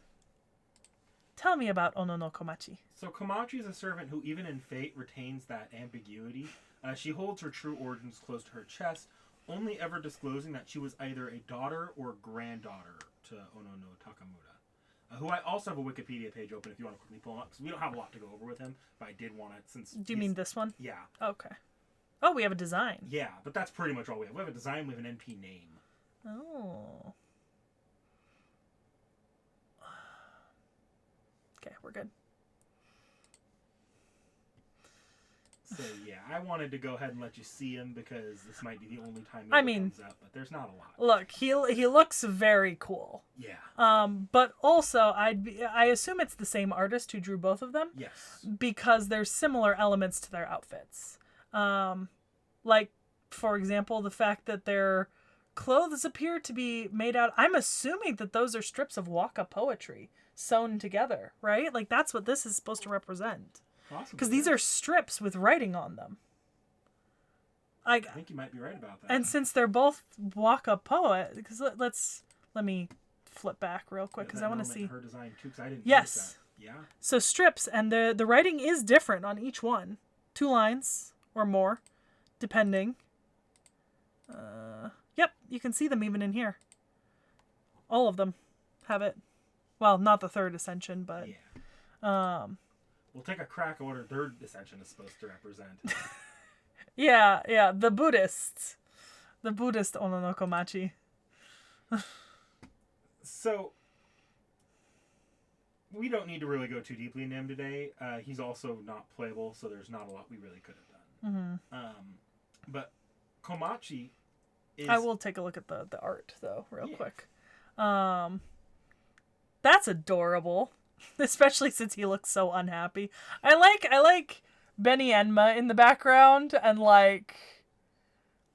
tell me about Ono no Komachi. So Komachi is a servant who, even in fate, retains that ambiguity. She holds her true origins close to her chest, only ever disclosing that she was either a daughter or granddaughter to Ono no Takamura, who I also have a Wikipedia page open if you want to quickly pull him up, because we don't have a lot to go over with him, but I did want it since... Do you mean this one? Yeah. Okay. Oh, we have a design. Yeah, but that's pretty much all we have. We have a design, we have an NP name. Oh. Okay, we're good. So yeah, I wanted to go ahead and let you see him because this might be the only time he comes out, but there's not a lot. Look, he looks very cool. Yeah. But also I assume it's the same artist who drew both of them. Yes. Because there's similar elements to their outfits. Like for example, the fact that their clothes appear to be made out. I'm assuming that those are strips of Waka poetry sewn together, right? Like that's what this is supposed to represent. Because these are strips with writing on them. I think you might be right about that. And since they're both Waka poet, because let me flip back real quick because I want to see her design too. Because I didn't. Yes. Yeah. So strips, and the writing is different on each one. 2 lines or more, depending. Yep, you can see them even in here. All of them have it. Well, not the third ascension, but yeah. We'll take a crack at what our third ascension is supposed to represent. yeah, the Buddhists. The Buddhist Ono no Komachi. So, we don't need to really go too deeply into him today. He's also not playable, so there's not a lot we really could have done. Mm-hmm. But Komachi I will take a look at the art though, real quick. That's adorable, especially since he looks so unhappy. I like Benny Enma in the background, and like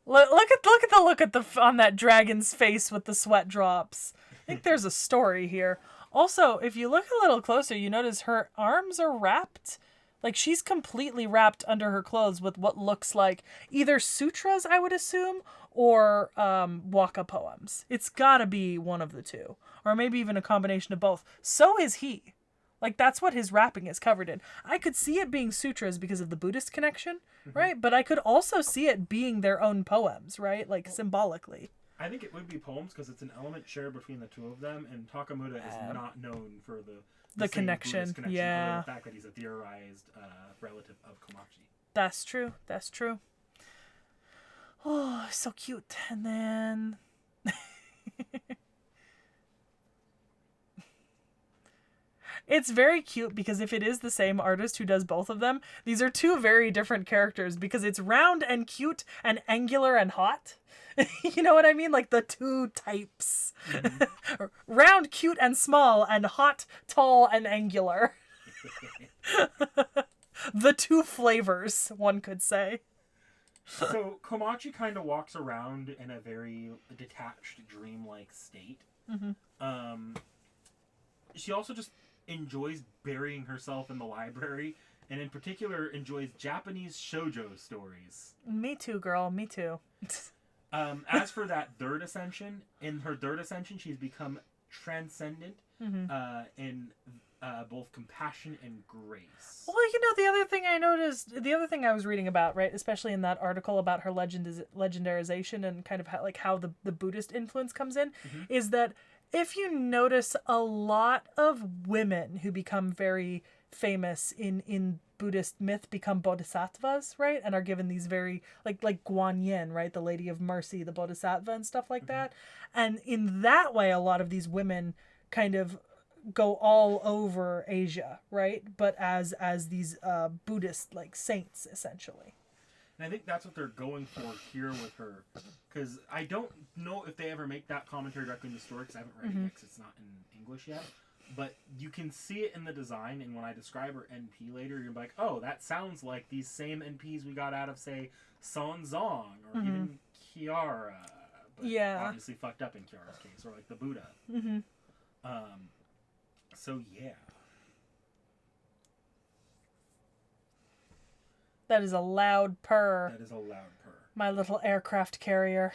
look at the look on that dragon's face with the sweat drops. I think there's a story here. Also, if you look a little closer, you notice her arms are wrapped. Like, she's completely wrapped under her clothes with what looks like either sutras, I would assume, or Waka poems. It's gotta be one of the two. Or maybe even a combination of both. So is he. Like, that's what his wrapping is covered in. I could see it being sutras because of the Buddhist connection, right? But I could also see it being their own poems, right? Like, symbolically. I think it would be poems because it's an element shared between the two of them, and Takamura is not known for the connection. Yeah. Or the fact that he's a theorized relative of Komachi. That's true. That's true. Oh, so cute. And then... It's very cute because if it is the same artist who does both of them, these are two very different characters because it's round and cute and angular and hot. You know what I mean? Like the two types. Mm-hmm. Round, cute, and small, and hot, tall, and angular. The two flavors, one could say. So Komachi kind of walks around in a very detached, dreamlike state. Mm-hmm. She also just enjoys burying herself in the library, and in particular enjoys Japanese shoujo stories. Me too, girl. Me too. As for that third ascension, in her third ascension, she's become transcendent in both compassion and grace. Well, you know, the other thing I noticed, the other thing I was reading about, right, especially in that article about her legendarization and kind of how the Buddhist influence comes in, is that if you notice a lot of women who become very famous in Buddhist myth become bodhisattvas, right? And are given these very, like Guan Yin, right? The Lady of Mercy, the bodhisattva and stuff like that. And in that way, a lot of these women kind of go all over Asia, right? But as these Buddhist, like, saints, essentially. And I think that's what they're going for here with her. Because I don't know if they ever make that commentary directly in the story, because I haven't read it yet, because it's not in English yet. But you can see it in the design, and when I describe her NP later, you're like, oh, that sounds like these same NPs we got out of, say, Sanzong, or even Kiara. But obviously fucked up in Kiara's case, or like the Buddha. So, yeah. That is a loud purr. That is a loud purr. My little aircraft carrier.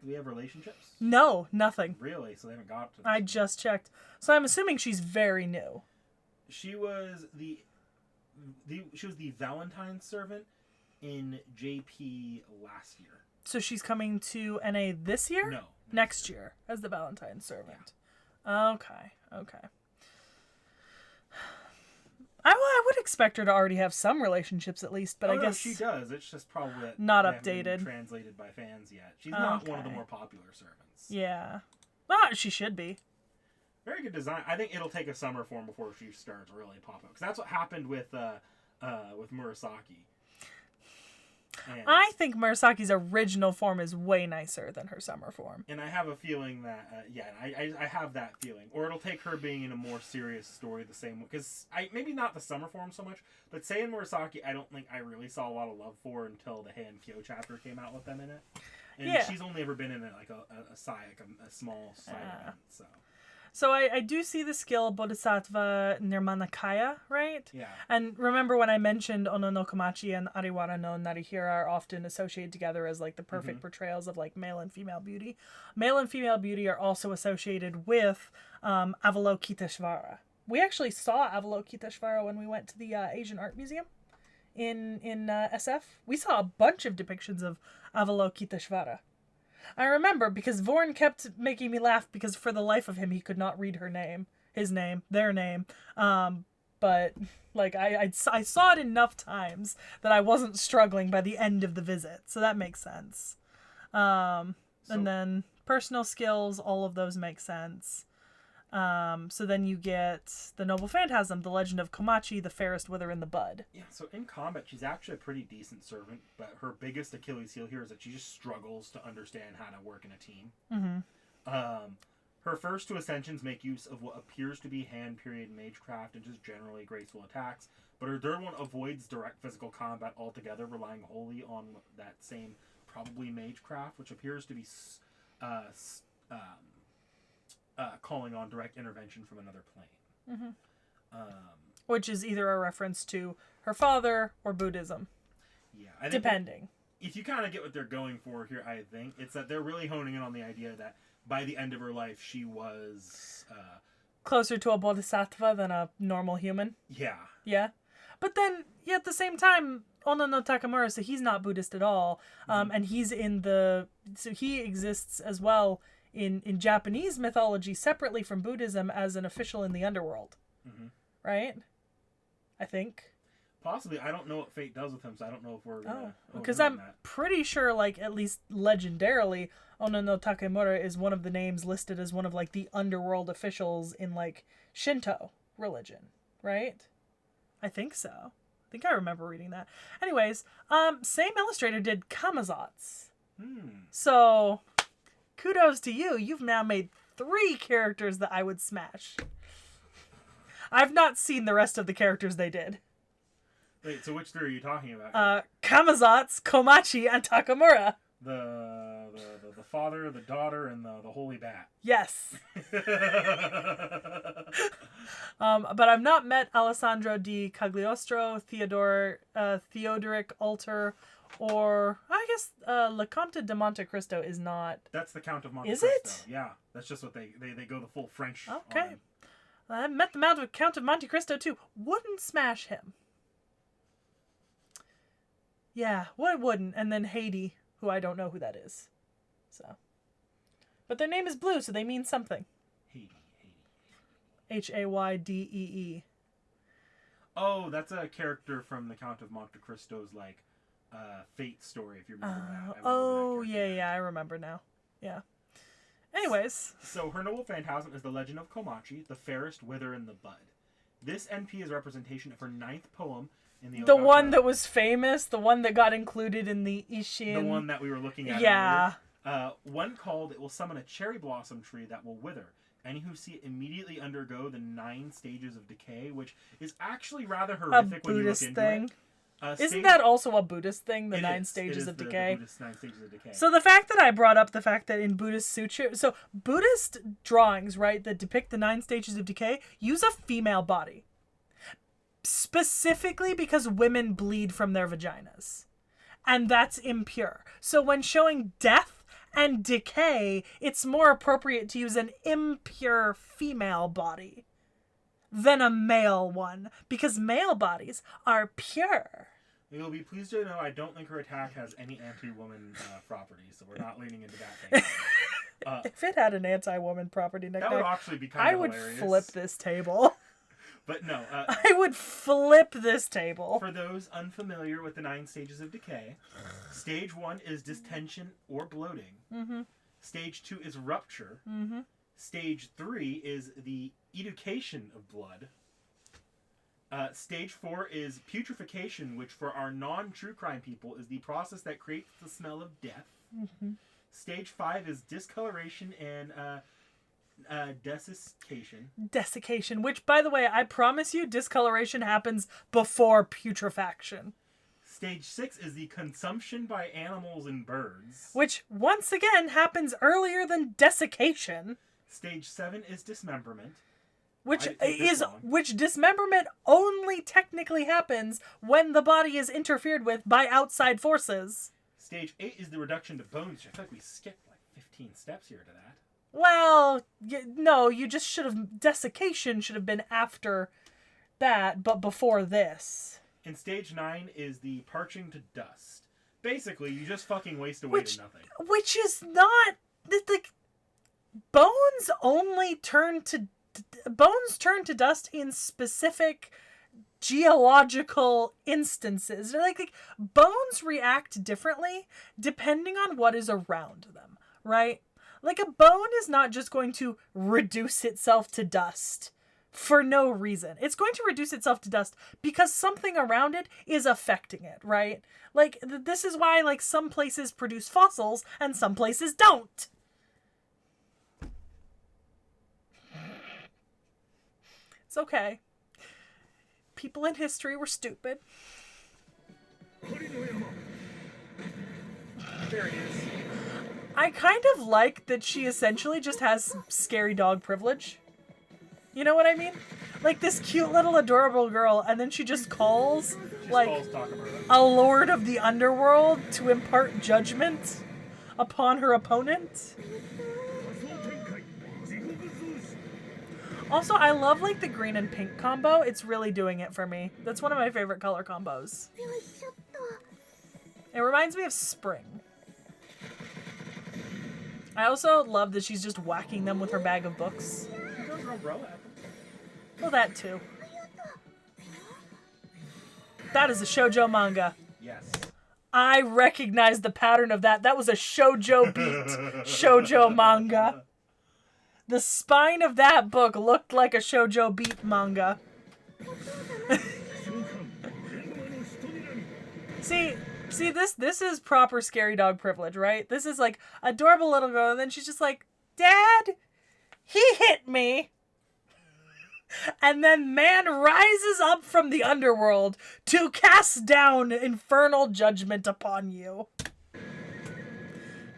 Do we have relationships? No, nothing. Really? So they haven't got to this I just checked. So I'm assuming she's very new. She was the Valentine's servant in JP last year. So she's coming to NA this year? No. Next year as the Valentine's servant. Yeah. Okay. I would expect her to already have some relationships at least, but I guess she does. It's just probably not updated, been translated by fans yet. She's not one of the more popular servants. Yeah, she should be. Very good design. I think it'll take a summer form before she starts really popping up, because that's what happened with Murasaki. And I think Murasaki's original form is way nicer than her summer form. And I have a feeling that, I have that feeling. Or it'll take her being in a more serious story the same way. Because maybe not the summer form so much, but say in Murasaki, I don't think I really saw a lot of love for until the Heian Kyo chapter came out with them in it. And she's only ever been in it like a small side event, so... So I do see the skill Bodhisattva Nirmanakaya, right? Yeah. And remember when I mentioned Ono no Komachi and Ariwara no Narihira are often associated together as like the perfect portrayals of like male and female beauty. Male and female beauty are also associated with Avalokiteshvara. We actually saw Avalokiteshvara when we went to the Asian Art Museum in SF. We saw a bunch of depictions of Avalokiteshvara. I remember because Vorn kept making me laugh because for the life of him he could not read their name. But like I saw it enough times that I wasn't struggling by the end of the visit, so that makes sense. And then personal skills, all of those make sense. So then you get the Noble Phantasm, the Legend of Komachi, the fairest wither in the bud. Yeah, so in combat, she's actually a pretty decent servant, but her biggest Achilles heel here is that she just struggles to understand how to work in a team. Mm-hmm. Her first two ascensions make use of what appears to be hand period magecraft and just generally graceful attacks, but her third one avoids direct physical combat altogether, relying wholly on that same probably magecraft, which appears to be calling on direct intervention from another plane. Mm-hmm. Which is either a reference to her father or Buddhism. Yeah, I think depending. If you kind of get what they're going for here, I think it's that they're really honing in on the idea that by the end of her life, she was closer to a bodhisattva than a normal human. Yeah. Yeah. But then, yeah, at the same time, Ono no Takamura, so he's not Buddhist at all. And he's so he exists as well in Japanese mythology separately from Buddhism as an official in the underworld. Mm-hmm. Right? I think. Possibly. I don't know what fate does with him, so I don't know if we're because I'm pretty sure, like, at least legendarily, Ono no Takemura is one of the names listed as one of, like, the underworld officials in, like, Shinto religion, right? I think so. I think I remember reading that. Anyways, same illustrator did Kamazotz. So, kudos to you. You've now made 3 characters that I would smash. I've not seen the rest of the characters they did. Wait, so which 3 are you talking about? Kamazotz, Komachi, and Takamura. The father, the daughter, and the holy bat. Yes. But I've not met Alessandro di Cagliostro, Theodoric Alter, or I guess Le Comte de Monte Cristo is not. That's the Count of Monte Cristo. Is it? Yeah, that's just what they go the full French. Okay. I've met the Count of Monte Cristo too. Wouldn't smash him. Yeah, why wouldn't? And then Haiti, who I don't know who that is. So. But their name is blue, so they mean something. Haiti. Haydee. Oh, that's a character from the Count of Monte Cristo's, like, fate story, if you remember that. I remember now. Yeah. Anyways. So, her Noble Phantasm is the Legend of Komachi, the fairest wither in the bud. This NP is a representation of her 9th poem in the one that was famous, the one that got included in the Ishin. The one that we were looking at earlier. One called, it will summon a cherry blossom tree that will wither. Any who see it immediately undergo the 9 stages of decay, which is actually rather horrific when you look into thing. It. Isn't that also a Buddhist thing, the 9 stages of decay? The Buddhist 9 stages of decay. So the fact that I brought up the fact that in Buddhist suture, so Buddhist drawings, right, that depict the 9 stages of decay, use a female body. Specifically because women bleed from their vaginas. And that's impure. So when showing death and decay, it's more appropriate to use an impure female body than a male one, because male bodies are pure. You'll be pleased to know I don't think her attack has any anti-woman properties, so we're not leaning into that thing. If it had an anti-woman property, that would actually be kind of hilarious. I would flip this table. But no. I would flip this table. For those unfamiliar with the 9 stages of decay, stage 1 is distension or bloating. Mm-hmm. Stage 2 is rupture. Mm-hmm. Stage 3 is the education of blood. Stage 4 is putrefaction, which for our non-true crime people is the process that creates the smell of death. Mm-hmm. Stage 5 is discoloration and desiccation. Desiccation, which, by the way, I promise you, discoloration happens before putrefaction. Stage 6 is the consumption by animals and birds. Which, once again, happens earlier than desiccation. Stage 7 is dismemberment. Which dismemberment only technically happens when the body is interfered with by outside forces. Stage 8 is the reduction to bones. I feel like we skipped like 15 steps here to that. Well, no, you just should have... Desiccation should have been after that, but before this. And stage 9 is the parching to dust. Basically, you just fucking waste away to nothing. Which is not... Like, bones only turn to... Bones turn to dust in specific geological instances. Like bones react differently depending on what is around them, right? Like, a bone is not just going to reduce itself to dust for no reason. It's going to reduce itself to dust because something around it is affecting it, right? Like, this is why, like, some places produce fossils and some places don't. It's okay. People in history were stupid. There it is. I kind of like that she essentially just has scary dog privilege. You know what I mean? Like, this cute little adorable girl, and then she just calls, like, a lord of the underworld to impart judgment upon her opponent. Also, I love, like, the green and pink combo. It's really doing it for me. That's one of my favorite color combos. It reminds me of spring. I also love that she's just whacking them with her bag of books. Well, that too. That is a shoujo manga. Yes. I recognize the pattern of that. That was a shoujo beat shoujo manga. The spine of that book looked like a shoujo beat manga. See, this is proper scary dog privilege, right? This is like adorable little girl, and then she's just like, Dad, he hit me. And then man rises up from the underworld to cast down infernal judgment upon you.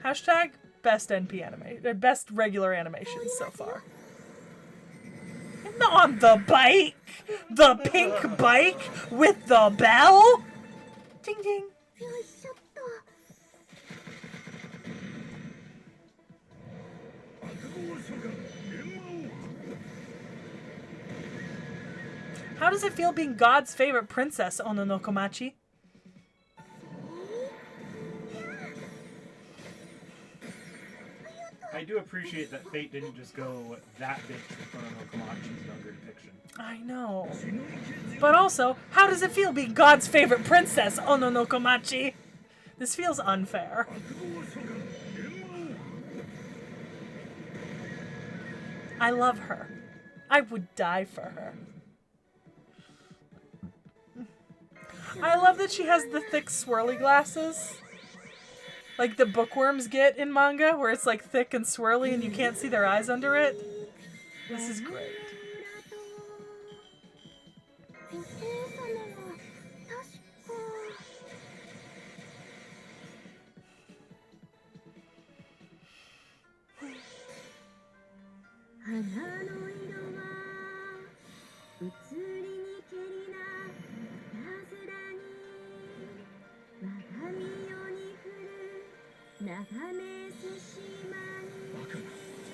Hashtag best NP anime, best regular animations so far. On the bike, the pink bike with the bell. Ding ding. How does it feel being God's favorite princess, Ono no Komachi? I do appreciate that fate didn't just go that bitch in Ono no Komachi's younger depiction. I know. But also, how does it feel being God's favorite princess, Ono no Komachi? This feels unfair. I love her. I would die for her. I love that she has the thick swirly glasses. Like the bookworms get in manga, where it's like thick and swirly and you can't see their eyes under it. This is great.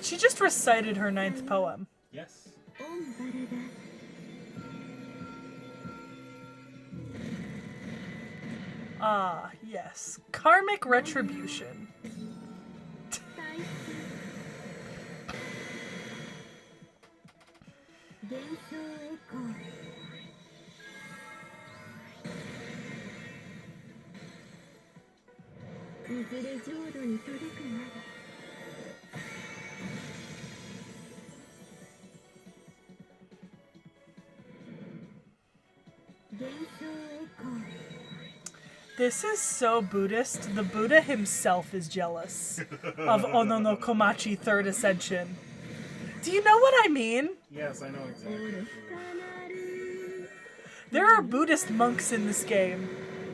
She just recited her 9th poem. Yes. Ah, yes. Karmic retribution. This is so Buddhist. The Buddha himself is jealous of Ono no Komachi 3rd Ascension. Do you know what I mean? Yes, I know exactly. There are Buddhist monks in this game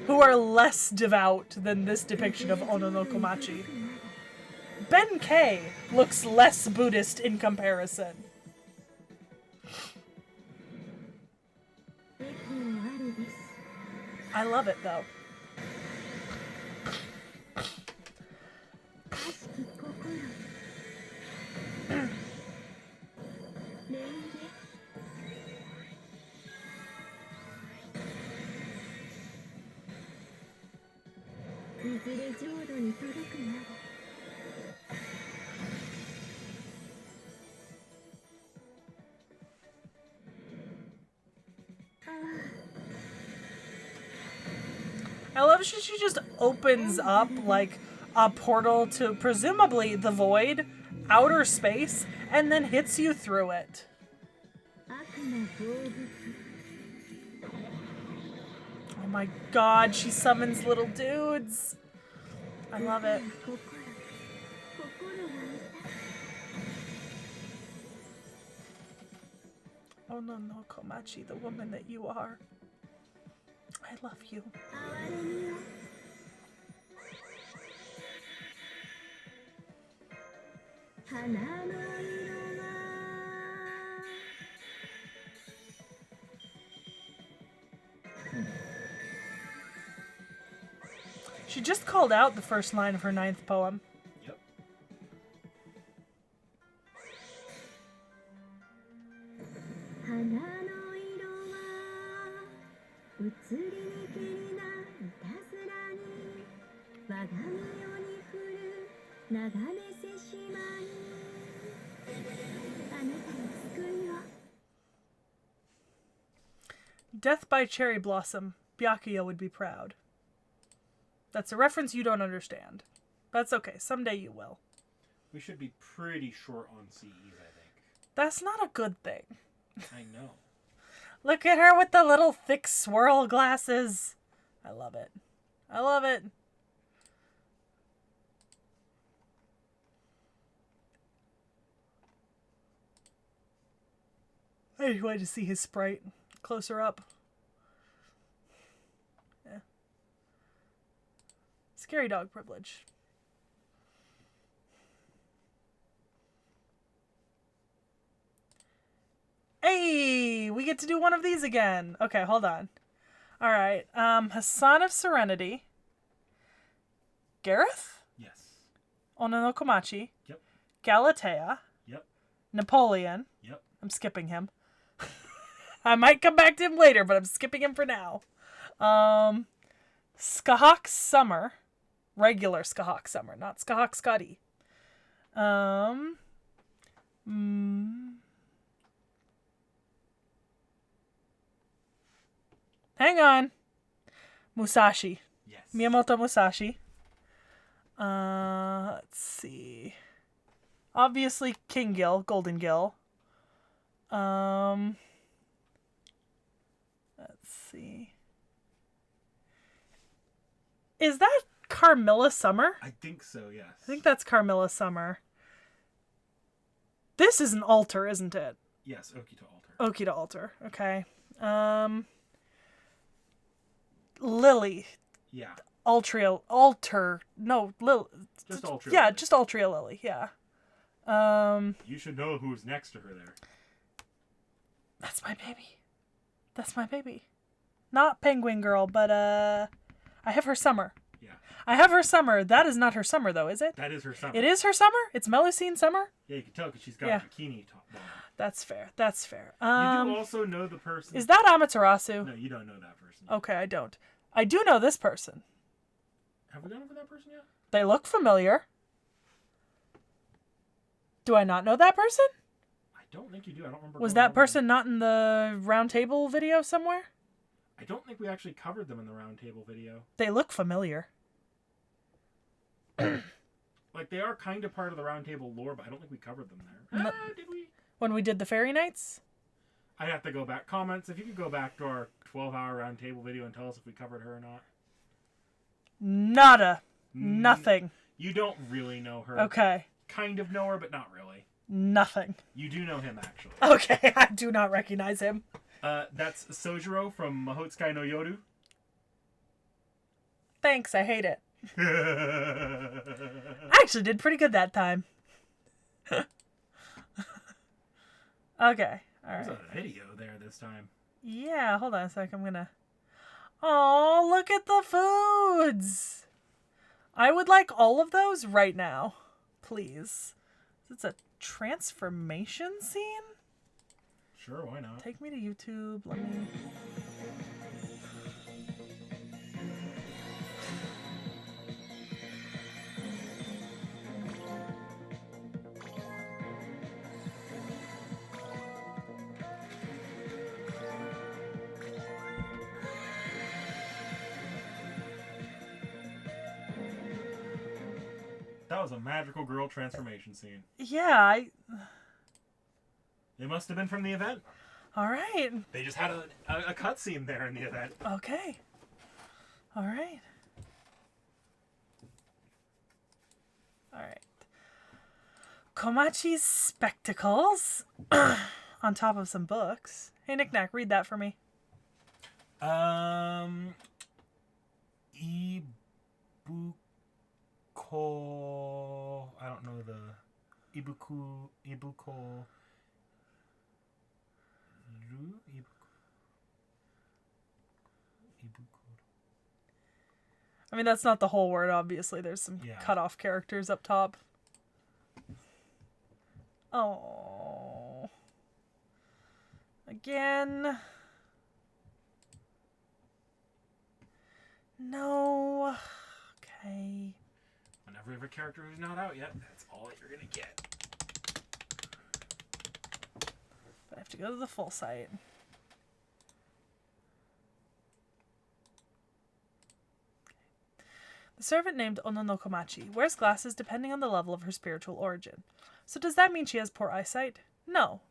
who are less devout than this depiction of Ono no Komachi. Ben K looks less Buddhist in comparison. I love it though. I love she just opens up like a portal to presumably the void outer space and then hits you through it. Oh my god, she summons little dudes. I love it. Oh no, no, Komachi, the woman that you are. I love you. She just called out the first line of her 9th poem. Yep. Death by Cherry Blossom. Byakuya would be proud. That's a reference you don't understand. That's okay. Someday you will. We should be pretty short on CEs, I think. That's not a good thing. I know. Look at her with the little thick swirl glasses. I love it. I love it. I wait to see his sprite closer up. Yeah. Scary dog privilege. Hey, we get to do one of these again. Okay, hold on. All right. Hassan of Serenity. Gareth? Yes. Ono no Komachi. Yep. Galatea. Yep. Napoleon. Yep. I'm skipping him. I might come back to him later, but I'm skipping him for now. Skahak Summer. Regular Skahak Summer, not Skahak Scotty. Hang on. Musashi. Yes. Miyamoto Musashi. Let's see. Obviously King Gill, Golden Gill. Let's see. Is that Carmilla Summer? I think so, yes. I think that's Carmilla Summer. This is an altar, isn't it? Yes, Oki to altar. Oki to altar. Okay. Lily. Yeah. Altar. No, Lily. Just Altria. Yeah, Lily. just Altria Lily. Yeah. You should know who's next to her there. That's my baby. That's my baby. Not Penguin Girl, but I have her summer. Yeah. I have her summer. That is not her summer, though, is it? That is her summer. It is her summer? It's Melusine summer? Yeah, you can tell because she's got Yeah. a bikini top on. That's fair. That's fair. You do also know the person. Is that Amaterasu? No, you don't know that person. Okay, I don't. I do know this person. Have we gone over that person yet? They look familiar. Do I not know that person? I don't think you do. I don't remember. Was going that over person not in the round table video somewhere? them. I don't think we actually covered them in the roundtable video. They look familiar. Like, they are kind of part of the roundtable lore, but I don't think we covered them there. No. Did we? When we did the Fairy Nights? I'd have to go back. Comments, if you could go back to our 12-hour roundtable video and tell us if we covered her or not. Nada. Nothing. You don't really know her. Okay. Kind of know her, but not really. Nothing. You do know him, actually. Okay, I do not recognize him. That's Sojiro from Mahotsukai no Yoru. Thanks, I hate it. I actually did pretty good that time. Okay, alright. There's a video there this time. Yeah, hold on a sec, I'm gonna... Oh, look at the foods! I would like all of those right now. Please. It's a transformation scene? Sure, why not? Take me to YouTube, let me... That was a magical girl transformation scene. Yeah, It must have been from the event. all right. They just had a cutscene there in the event. Okay. All right. All right. Komachi's spectacles on top of some books. Hey, Knick Knack, read that for me. Ibuko. I don't know the Ibuko. I mean, that's not the whole word, obviously. There's some cut-off characters up top. Oh. Again. No. Okay. Whenever you have a character who's not out yet, that's all that you're going to get. But I have to go to the full site. The servant named Ono no Komachi wears glasses depending on the level of her spiritual origin. So does that mean she has poor eyesight? No.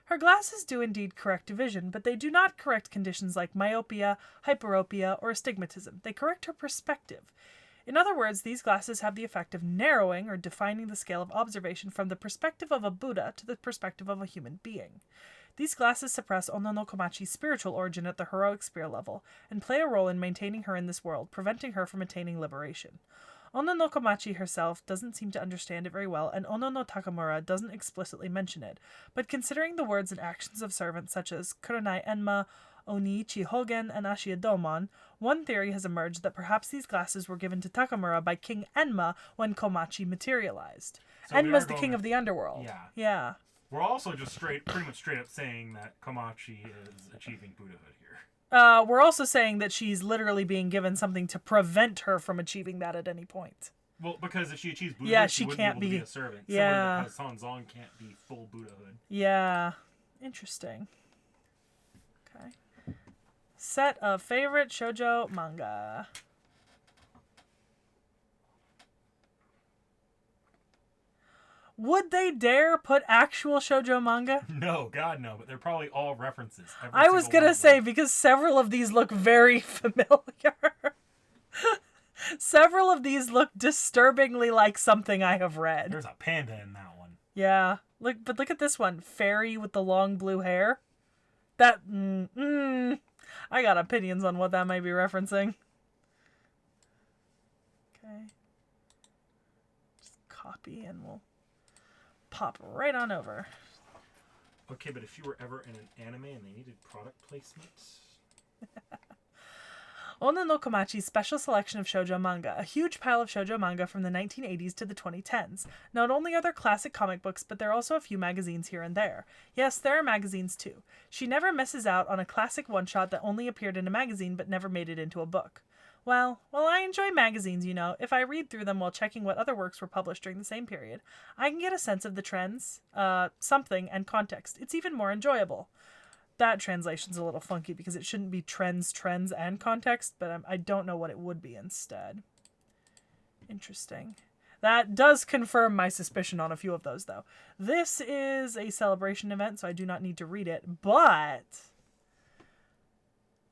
Her glasses do indeed correct vision, but they do not correct conditions like myopia, hyperopia, or astigmatism. They correct her perspective. In other words, these glasses have the effect of narrowing or defining the scale of observation from the perspective of a Buddha to the perspective of a human being. These glasses suppress Ono no Komachi's spiritual origin at the heroic spear level, and play a role in maintaining her in this world, preventing her from attaining liberation. Ono no Komachi herself doesn't seem to understand it very well, and Ono no Takamura doesn't explicitly mention it, but considering the words and actions of servants such as Kurenai Enma, Oniichi Hogen, and Ashia Domon, one theory has emerged that perhaps these glasses were given to Takamura by King Enma when Komachi materialized. So Enma's the king of the underworld. Yeah. We're also just pretty much straight up saying that Komachi is achieving Buddhahood here. We're also saying that she's literally being given something to prevent her from achieving that at any point. Well, because if she achieves Buddhahood, she wouldn't can't be able to be a servant. Yeah. Similar to how Sanzong can't be full Buddhahood. Yeah. Interesting. Okay. Set of favorite shoujo manga. Would they dare put actual shoujo manga? No, God no, but they're probably all references. I was going to say, because several of these look very familiar. Several of these look disturbingly like something I have read. There's a panda in that one. Yeah. But look at this one. Fairy with the long blue hair. That, I got opinions on what that might be referencing. Okay. Just copy and we'll pop right on over. Okay, but if you were ever in an anime and they needed product placement... Ono no Komachi's special selection of shoujo manga, a huge pile of shoujo manga from the 1980s to the 2010s. Not only are there classic comic books, but there are also a few magazines here and there. Yes, there are magazines too. She never misses out on a classic one-shot that only appeared in a magazine but never made it into a book. Well, I enjoy magazines, you know. If I read through them while checking what other works were published during the same period, I can get a sense of the trends, something, and context. It's even more enjoyable. That translation's a little funky because it shouldn't be trends, and context, but I don't know what it would be instead. Interesting. That does confirm my suspicion on a few of those, though. This is a celebration event, so I do not need to read it, but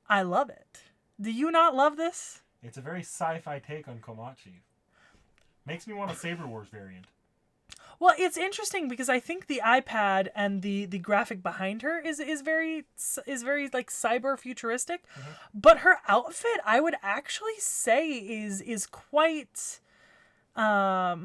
I love it. Do you not love this? It's a very sci-fi take on Komachi. Makes me want a Saber Wars variant. Well, it's interesting because I think the iPad and the graphic behind her is very like cyber futuristic, but her outfit I would actually say is quite not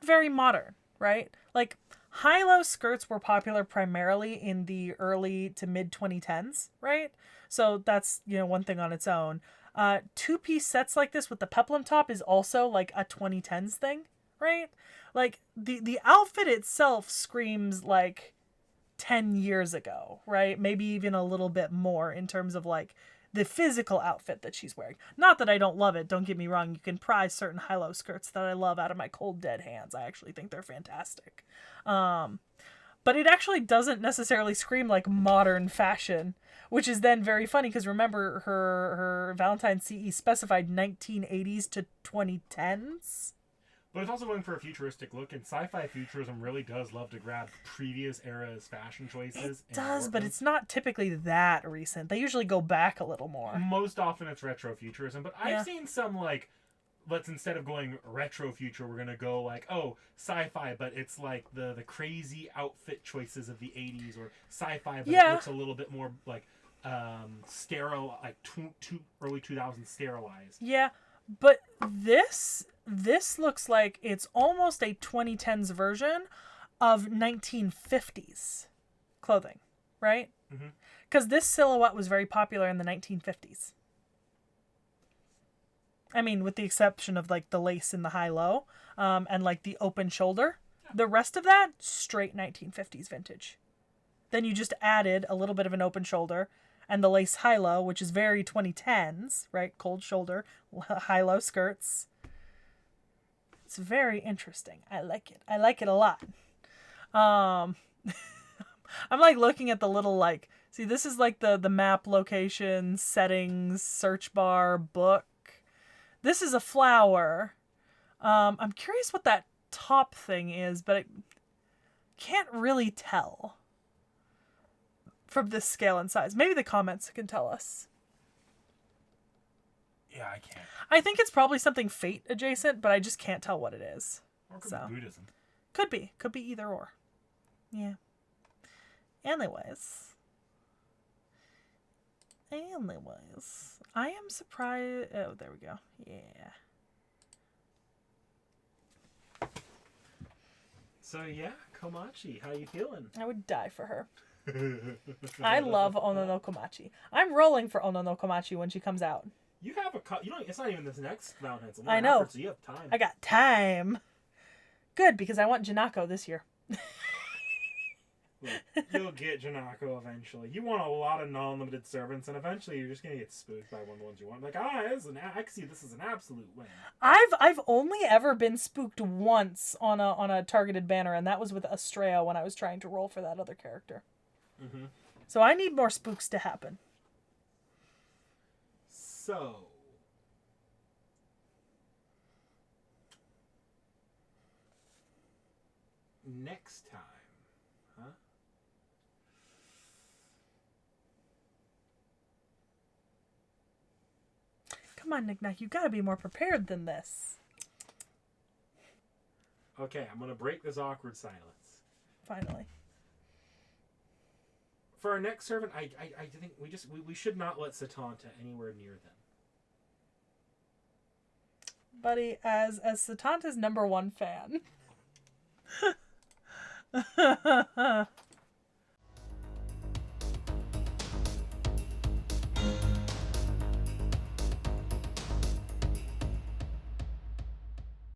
very modern, right? Like high-low skirts were popular primarily in the early to mid 2010s, right? So that's, one thing on its own. Two-piece sets like this with the peplum top is also like a 2010s thing, right? Like the outfit itself screams like 10 years ago, right? Maybe even a little bit more in terms of like the physical outfit that she's wearing. Not that I don't love it, don't get me wrong. You can prize certain high-low skirts that I love out of my cold dead hands. I actually think they're fantastic. But it actually doesn't necessarily scream like modern fashion, which is then very funny because remember her Valentine's CE specified 1980s to 2010s. But it's also going for a futuristic look, and sci-fi futurism really does love to grab previous eras fashion choices. It does, but it's not typically that recent. They usually go back a little more. Most often it's retro futurism, but I've seen some like, let's instead of going retro future, we're gonna go like, oh, sci-fi, but it's like the crazy outfit choices of the 80s, or sci-fi, but it looks a little bit more like sterile, like early 2000s sterilized. Yeah, but this looks like it's almost a 2010s version of 1950s clothing, right? Because this silhouette was very popular in the 1950s. I mean, with the exception of like the lace in the high-low, and like the open shoulder. The rest of that, straight 1950s vintage. Then you just added a little bit of an open shoulder and the lace high-low, which is very 2010s, right? Cold shoulder, high-low skirts. It's very interesting. I like it. I like it a lot. I'm like looking at the little like, see, this is like the map location, settings, search bar, book. This is a flower. I'm curious what that top thing is, but I can't really tell from this scale and size. Maybe the comments can tell us. Yeah, I can't. I think it's probably something fate adjacent, but I just can't tell what it is. Or could be Buddhism. Could be. Could be either or. Yeah. Anyways, I am surprised. Oh, there we go. Yeah. So yeah, Komachi, how you feeling? I would die for her. I love Ono no Komachi. I'm rolling for Ono no Komachi when she comes out. You have you know, it's not even this next Valentine's. I know. So you have time. I got time. Good, because I want Janako this year. Look, you'll get Janako eventually. You want a lot of non-limited servants, and eventually you're just gonna get spooked by one of the ones you want. Like, I can see this is an absolute win. I've only ever been spooked once on a targeted banner, and that was with Estrella when I was trying to roll for that other character. Mm-hmm. So I need more spooks to happen. So, next time, huh? Come on, Nick Nack, you gotta be more prepared than this. Okay, I'm gonna break this awkward silence. Finally. For our next servant, I think we should not let Satanta anywhere near them. Buddy, as Satanta's #1 fan,